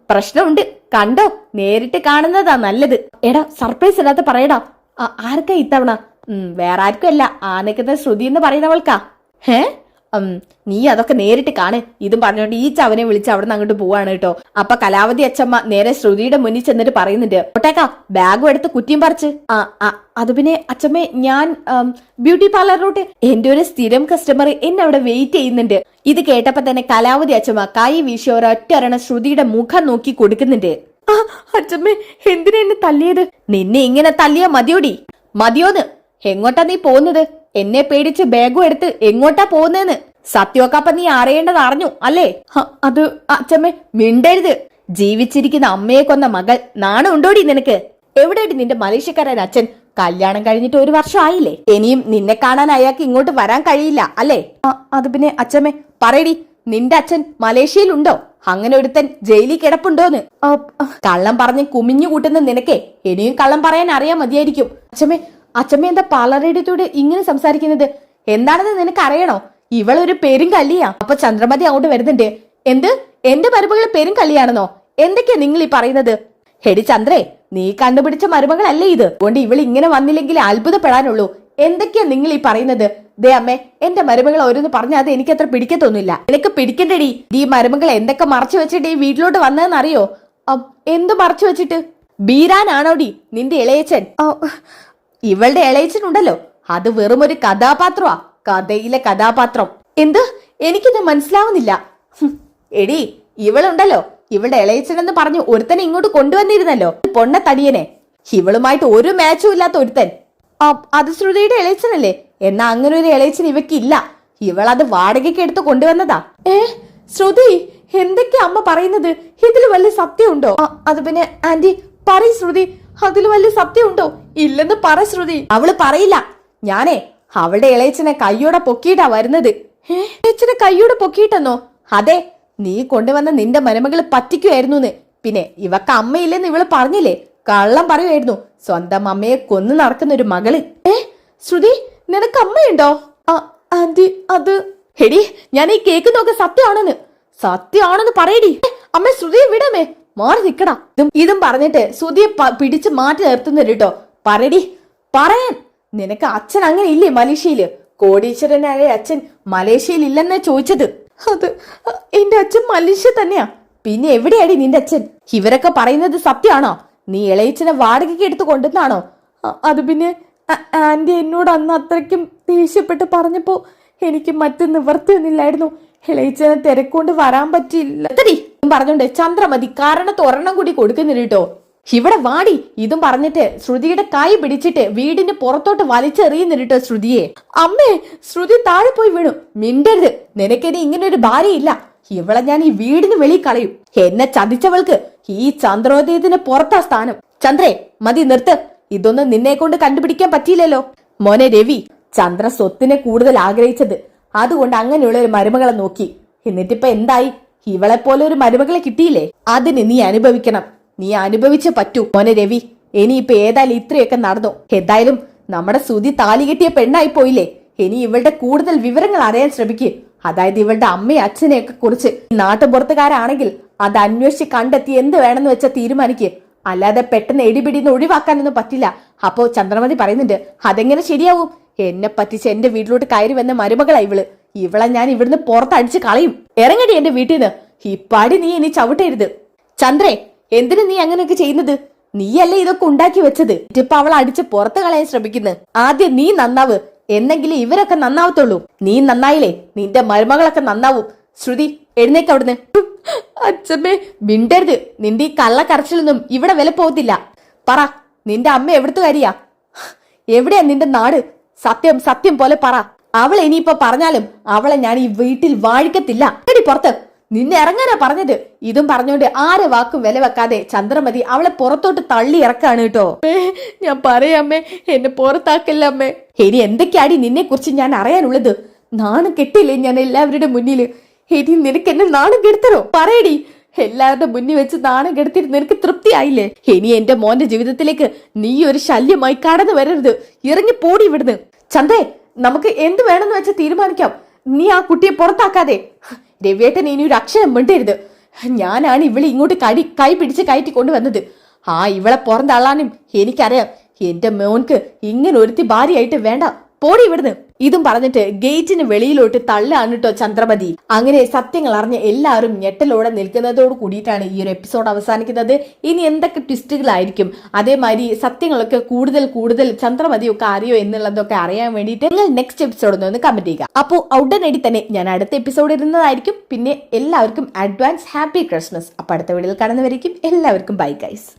പ്രശ്നമുണ്ട്, കണ്ടോ? നേരിട്ട് കാണുന്നതാ നല്ലത്. എടാ, സർപ്രൈസ് ഇല്ലാത്ത പറയടാ. ആർക്കാ ഇത്തവണ? വേറെ ആർക്കും അല്ല, ആ നിൽക്കുന്ന ശ്രുതി എന്ന് പറയുന്നവൾക്കാ. നീ അതൊക്കെ നേരിട്ട് കാണ്. ഇതും പറഞ്ഞോണ്ട് ഈ ചവനെ വിളിച്ച് അവിടെ നിന്ന് അങ്ങോട്ട് പോവാണ് കേട്ടോ. അപ്പൊ കലാവതി അച്ഛമ്മ നേരെ ശ്രുതിയുടെ മുന്നിൽ ചെന്നിട്ട് പറയുന്നുണ്ട്, ഒട്ടേക്കാ ബാഗും എടുത്ത് കുറ്റിയും പറിച്ച്. അത് പിന്നെ അച്ഛമ്മേ, ഞാൻ ബ്യൂട്ടി പാർലറിലോട്ട് എന്റെ ഒരു സ്ഥിരം കസ്റ്റമർ എന്നെ അവിടെ വെയിറ്റ് ചെയ്യുന്നുണ്ട്. ഇത് കേട്ടപ്പോ തന്നെ കലാവതി അച്ഛമ്മ കൈ വീശി ഒരൊറ്റ ശ്രുതിയുടെ മുഖം നോക്കി കൊടുക്കുന്നുണ്ട്. അച്ഛമ്മേ, എന്തിനാ എന്നെ തല്ലിയത്? നിന്നെ ഇങ്ങനെ തല്ലിയാ മതിയോടി? മതിയോന്ന്? എങ്ങോട്ടാ നീ പോകുന്നത്? എന്നെ പേടിച്ച് ബാഗും എടുത്ത് എങ്ങോട്ടാ പോകുന്നതെന്ന് സത്യമൊക്കെ അപ്പൊ നീ അറിയേണ്ടത് അറിഞ്ഞു അല്ലേ? അത് അച്ഛമ്മേ, മിണ്ടരുത്. ജീവിച്ചിരിക്കുന്ന അമ്മയെ കൊന്ന മകൾ, നാണം ഉണ്ടോടി നിനക്ക്? എവിടെയായിട്ട് നിന്റെ മലേഷ്യക്കാരൻ അച്ഛൻ? കല്യാണം കഴിഞ്ഞിട്ട് 1 വർഷം ആയില്ലേ? ഇനിയും നിന്നെ കാണാൻ അയാൾക്ക് ഇങ്ങോട്ട് വരാൻ കഴിയില്ല അല്ലേ? അത് പിന്നെ അച്ഛമ്മേ, പറയടി, നിന്റെ അച്ഛൻ മലേഷ്യയിലുണ്ടോ? അങ്ങനെ ഒരുത്തൻ ജയിലിൽ കിടപ്പുണ്ടോന്ന്? കള്ളം പറഞ്ഞ് കുമിഞ്ഞു കൂട്ടുന്ന നിനക്കേ ഇനിയും കള്ളം പറയാൻ അറിയാൻ മതിയായിരിക്കും. അച്ഛമ്മ എന്താ പാലറേഡിയത്തോട് ഇങ്ങനെ സംസാരിക്കുന്നത്? എന്താണെന്ന് നിനക്ക് അറിയണോ? ഇവളൊരു പേരും കല്ലിയാ. അപ്പൊ ചന്ദ്രമതി അങ്ങോട്ട് വരുന്നുണ്ട്. എന്ത്? എന്റെ മരുമകൾ പേരും കല്ലിയാണെന്നോ? എന്തൊക്കെയാ നിങ്ങൾ ഈ പറയുന്നത്? ഹെടി ചന്ദ്രേ, നീ കണ്ടുപിടിച്ച മരുമകളല്ലേ ഇത്? അതുകൊണ്ട് ഇവൾ ഇങ്ങനെ വന്നില്ലെങ്കിൽ അത്ഭുതപ്പെടാനുള്ളൂ. എന്തൊക്കെയാ നിങ്ങൾ ഈ പറയുന്നത്? ദേ അമ്മേ, എന്റെ മരുമകൾ ഓരോന്ന് പറഞ്ഞാൽ അത് എനിക്ക് അത്ര പിടിക്കത്തൊന്നുമില്ല. നിനക്ക് പിടിക്കണ്ടടി. ഈ മരുമകൾ എന്തൊക്കെ മറച്ചു വെച്ചിട്ട് ഈ വീട്ടിലോട്ട് വന്നതെന്ന് അറിയോ? എന്ത് മറച്ചു വെച്ചിട്ട്? ബീരാനാണോടി നിന്റെ ഇളയച്ചൻ? ഇവളുടെ ഇളയച്ചനുണ്ടല്ലോ, അത് വെറും ഒരു കഥാപാത്രമാ, കഥയിലെ കഥാപാത്രം. എന്ത്? എനിക്കിത് മനസ്സിലാവുന്നില്ല. എടി, ഇവളുണ്ടല്ലോ, ഇവളുടെ ഇളയച്ചനെന്ന് പറഞ്ഞു ഒരുത്തനെ ഇങ്ങോട്ട് കൊണ്ടുവന്നിരുന്നല്ലോ, പൊണ്ണത്തടിയനെ. ഇവളുമായിട്ട് ഒരു മാച്ചും ഇല്ലാത്ത ഒരുത്തൻ. അത് ശ്രുതിയുടെ ഇളയച്ചനല്ലേ? എന്നാ അങ്ങനെ ഒരു ഇളയച്ചൻ ഇവക്കില്ല. ഇവളത് വാടകയ്ക്ക് എടുത്ത് കൊണ്ടുവന്നതാ. ശ്രുതി, എന്തൊക്കെയാ അമ്മ പറയുന്നത്? ഇതിൽ വല്ല സത്യമുണ്ടോ? അത് പിന്നെ ആന്റി പറയ് ശ്രുതി, അതിൽ വല്ല സത്യമുണ്ടോ? ഇല്ലെന്ന് പറ ശ്രുതി. അവള് പറയില്ല. ഞാനേ അവളുടെ ഇളയച്ചനെ കയ്യോടെ പൊക്കിയിട്ടാ വരുന്നത്. ഇളയച്ചനെ കയ്യോടെ പൊക്കിയിട്ടെന്നോ? അതെ, നീ കൊണ്ടുവന്ന നിന്റെ മരുമകള് പറ്റിക്കുമായിരുന്നു. പിന്നെ ഇവക്ക് അമ്മയില്ലെന്ന് ഇവള് പറഞ്ഞില്ലേ? കള്ളം പറയുമായിരുന്നു. സ്വന്തം അമ്മയെ കൊന്നു നടക്കുന്ന ഒരു മകള്. ശ്രുതി, നിനക്ക് അമ്മയുണ്ടോ? ആന്റി, അത് ഹെടി, ഞാൻ ഈ കേൾക്കുന്നൊക്കെ സത്യമാണെന്ന്. സത്യമാണെന്ന് പറയടി. അമ്മ ശ്രുതിയെ വിടമേ, മാറി നിക്കടാ. ഇതും പറഞ്ഞിട്ട് ശ്രുതിയെ പിടിച്ച് മാറ്റി നിർത്തുന്നു കേട്ടോ. പറയടി, പറയാൻ. നിനക്ക് അച്ഛൻ അങ്ങനെ ഇല്ലേ മലേഷ്യയില്? കോടീശ്വരനായ അച്ഛൻ മലേഷ്യയിൽ ഇല്ലെന്നാ ചോദിച്ചത്. അത് എന്റെ അച്ഛൻ മലേഷ്യ തന്നെയാ. പിന്നെ എവിടെയാടി നിന്റെ അച്ഛൻ? ഇവരൊക്കെ പറയുന്നത് സത്യമാണോ? നീ ഇളയച്ചനെ വാടകയ്ക്ക് എടുത്ത് കൊണ്ടുവന്നാണോ? അത് പിന്നെ ആന്റി എന്നോട് അന്ന് അത്രയ്ക്കും ദേഷ്യപ്പെട്ട് പറഞ്ഞപ്പോ എനിക്ക് മറ്റു നിവർത്തിയൊന്നുമില്ലായിരുന്നു. ഇളയച്ചനെ തിരക്കൊണ്ട് വരാൻ പറ്റിയില്ല പറഞ്ഞോണ്ട് ചന്ദ്രമതി കാരണത്ത് ഒരെണ്ണം കൂടി കൊടുക്കുന്നില്ല കേട്ടോ. ഇവിടെ വാടി. ഇതും പറഞ്ഞിട്ട് ശ്രുതിയുടെ കൈ പിടിച്ചിട്ട് വീടിന് പുറത്തോട്ട് വലിച്ചെറിയുന്നില്ല കേട്ടോ ശ്രുതിയെ. അമ്മേ, ശ്രുതി താഴെ പോയി വീണു. മിണ്ടരുത്. നിനക്കിനി ഇങ്ങനെ ഒരു ഭാര്യയില്ല. ഇവളെ ഞാൻ ഈ വീടിന് വെളി കളയും. എന്നെ ചതിച്ചവൾക്ക് ഈ ചന്ദ്രോദയത്തിന് പുറത്താ സ്ഥാനം. ചന്ദ്രേ, മതി നിർത്ത്. ഇതൊന്നും നിന്നെ കൊണ്ട് കണ്ടുപിടിക്കാൻ പറ്റിയില്ലല്ലോ. മോനെ രവി, ചന്ദ്ര സ്വത്തിനെ കൂടുതൽ ആഗ്രഹിച്ചത്. അതുകൊണ്ട് അങ്ങനെയുള്ള ഒരു മരുമകളെ നോക്കി. എന്നിട്ടിപ്പോ എന്തായി? ഇവളെ പോലെ ഒരു മരുമകളെ കിട്ടിയില്ലേ? അതിന് നീ അനുഭവിക്കണം. നീ അനുഭവിച്ചേ പറ്റൂ. മോനെ രവി, ഇനിയിപ്പൊ ഏതായാലും ഇത്രയൊക്കെ നടന്നു. എന്തായാലും നമ്മുടെ സുധി താലി കെട്ടിയ പെണ്ണായി പോയില്ലേ? ഇനി ഇവളുടെ കൂടുതൽ വിവരങ്ങൾ അറിയാൻ ശ്രമിക്കുക. അതായത് ഇവളുടെ അമ്മയും അച്ഛനെയൊക്കെ കുറിച്ച്. നാട്ടുപുറത്തുകാരാണെങ്കിൽ അത് അന്വേഷിച്ച് കണ്ടെത്തി എന്ത് വേണമെന്ന് വെച്ചാൽ തീരുമാനിക്കുക. അല്ലാതെ പെട്ടെന്ന് എടിപിടിന്ന് ഒഴിവാക്കാനൊന്നും പറ്റില്ല. അപ്പോ ചന്ദ്രമതി പറയുന്നുണ്ട്, അതെങ്ങനെ ശരിയാവും? എന്നെ പറ്റിച്ച് എന്റെ വീട്ടിലോട്ട് കയറി വന്ന മരുമകളാ ഇവളെ ഞാൻ ഇവിടുന്ന് പുറത്തടിച്ച് കളയും. ഇറങ്ങടി എന്റെ വീട്ടിൽ നിന്ന്. ഇപ്പാടി നീ ഇനി ചവിട്ടരുത്. ചന്ദ്രേ, എന്തിനു നീ അങ്ങനെയൊക്കെ ചെയ്യുന്നത്? നീയല്ലേ ഇതൊക്കെ ഉണ്ടാക്കി വെച്ചത്. ഇപ്പൊ അവൾ അടിച്ച് പുറത്ത് കളയാൻ ശ്രമിക്കുന്നത്. ആദ്യം നീ നന്നാവ്, എന്നെങ്കിലും ഇവരൊക്കെ നന്നാവത്തുള്ളൂ. നീ നന്നായില്ലേ നിന്റെ മരുമകളൊക്കെ നന്നാവും. ശ്രുതി, എഴുന്നേക്ക് അവിടുന്ന്. അച്ഛമ്മേ, മിണ്ടരുത്. നിന്റെ ഈ കള്ളക്കരച്ചിലൊന്നും ഇവിടെ വില പോകത്തില്ല. പറ, നിന്റെ അമ്മ എവിടുത്തുകാരിയാ? എവിടെയാ നിന്റെ നാട്? സത്യം സത്യം പോലെ പറ. അവൾ ഇനിയിപ്പോ പറഞ്ഞാലും അവളെ ഞാൻ ഈ വീട്ടിൽ വാഴിക്കത്തില്ല. എടി പുറത്ത്, നിന്നെ ഇറങ്ങാനാ പറഞ്ഞത്. ഇതും പറഞ്ഞോണ്ട് ആരെ വാക്കും വില വെക്കാതെ ചന്ദ്രമതി അവളെ പുറത്തോട്ട് തള്ളി ഇറക്കാണ് കേട്ടോ. ഞാൻ പറയാമ്മേ, എന്നെ പുറത്താക്കില്ല അമ്മേ. ഇനി എന്തൊക്കെയാടി നിന്നെ കുറിച്ച് ഞാൻ അറിയാനുള്ളത്? നാണം കെട്ടില്ലേ ഞാൻ എല്ലാവരുടെ മുന്നില്? ഇനി നിനക്ക് എന്നെ നാണം കെടുത്തരോ? പറയടി. എല്ലാവരുടെ മുന്നിൽ വെച്ച് നാണം കെടുത്തിട്ട് നിനക്ക് തൃപ്തിയായില്ലേ? ഇനി എന്റെ മോന്റെ ജീവിതത്തിലേക്ക് നീ ഒരു ശല്യമായി കടന്നു വരരുത്. ഇറങ്ങി പോടി ഇവിടുന്ന്. ചന്തേ, നമുക്ക് എന്ത് വേണമെന്ന് വെച്ചാൽ തീരുമാനിക്കാം. നീ ആ കുട്ടിയെ പുറത്താക്കാതെ. രവിയേട്ടൻ ഇനി ഒരു അക്ഷരം മിണ്ടരുത്. ഞാനാണ് ഇവളെ ഇങ്ങോട്ട് കൈ പിടിച്ച് കയറ്റി കൊണ്ടുവന്നത്. ഇവളെ പുറന്തള്ളാനും എനിക്കറിയാം. എന്റെ മോൻക്ക് ഇങ്ങനെ ഒരുത്തി ഭാര്യയായിട്ട് വേണ്ട. പോടി ഇവിടുന്ന്. ഇതും പറഞ്ഞിട്ട് ഗേറ്റിന് വെളിയിലോട്ട് തള്ളാണ് കേട്ടോ ചന്ദ്രമതി. അങ്ങനെ സത്യങ്ങൾ അറിഞ്ഞ് എല്ലാവരും ഞെട്ടലോടെ നിൽക്കുന്നതോട് കൂടിയിട്ടാണ് ഈ ഒരു എപ്പിസോഡ് അവസാനിക്കുന്നത്. ഇനി എന്തൊക്കെ ട്വിസ്റ്റുകളായിരിക്കും, അതേമാതിരി സത്യങ്ങളൊക്കെ കൂടുതൽ ചന്ദ്രമതിയൊക്കെ അറിയോ എന്നുള്ളതൊക്കെ അറിയാൻ വേണ്ടിയിട്ട് നിങ്ങൾ നെക്സ്റ്റ് എപ്പിസോഡ് ഒന്ന് കമന്റ് ചെയ്യുക. അപ്പോൾ ഉടനടി തന്നെ ഞാൻ അടുത്ത എപ്പിസോഡ് ഇടുന്നതായിരിക്കും. പിന്നെ എല്ലാവർക്കും അഡ്വാൻസ് ഹാപ്പി ക്രിസ്മസ്. അപ്പൊ അടുത്ത വീഡിയോയിൽ കാണുന്നവരേക്കും എല്ലാവർക്കും ബൈ ഗൈസ്.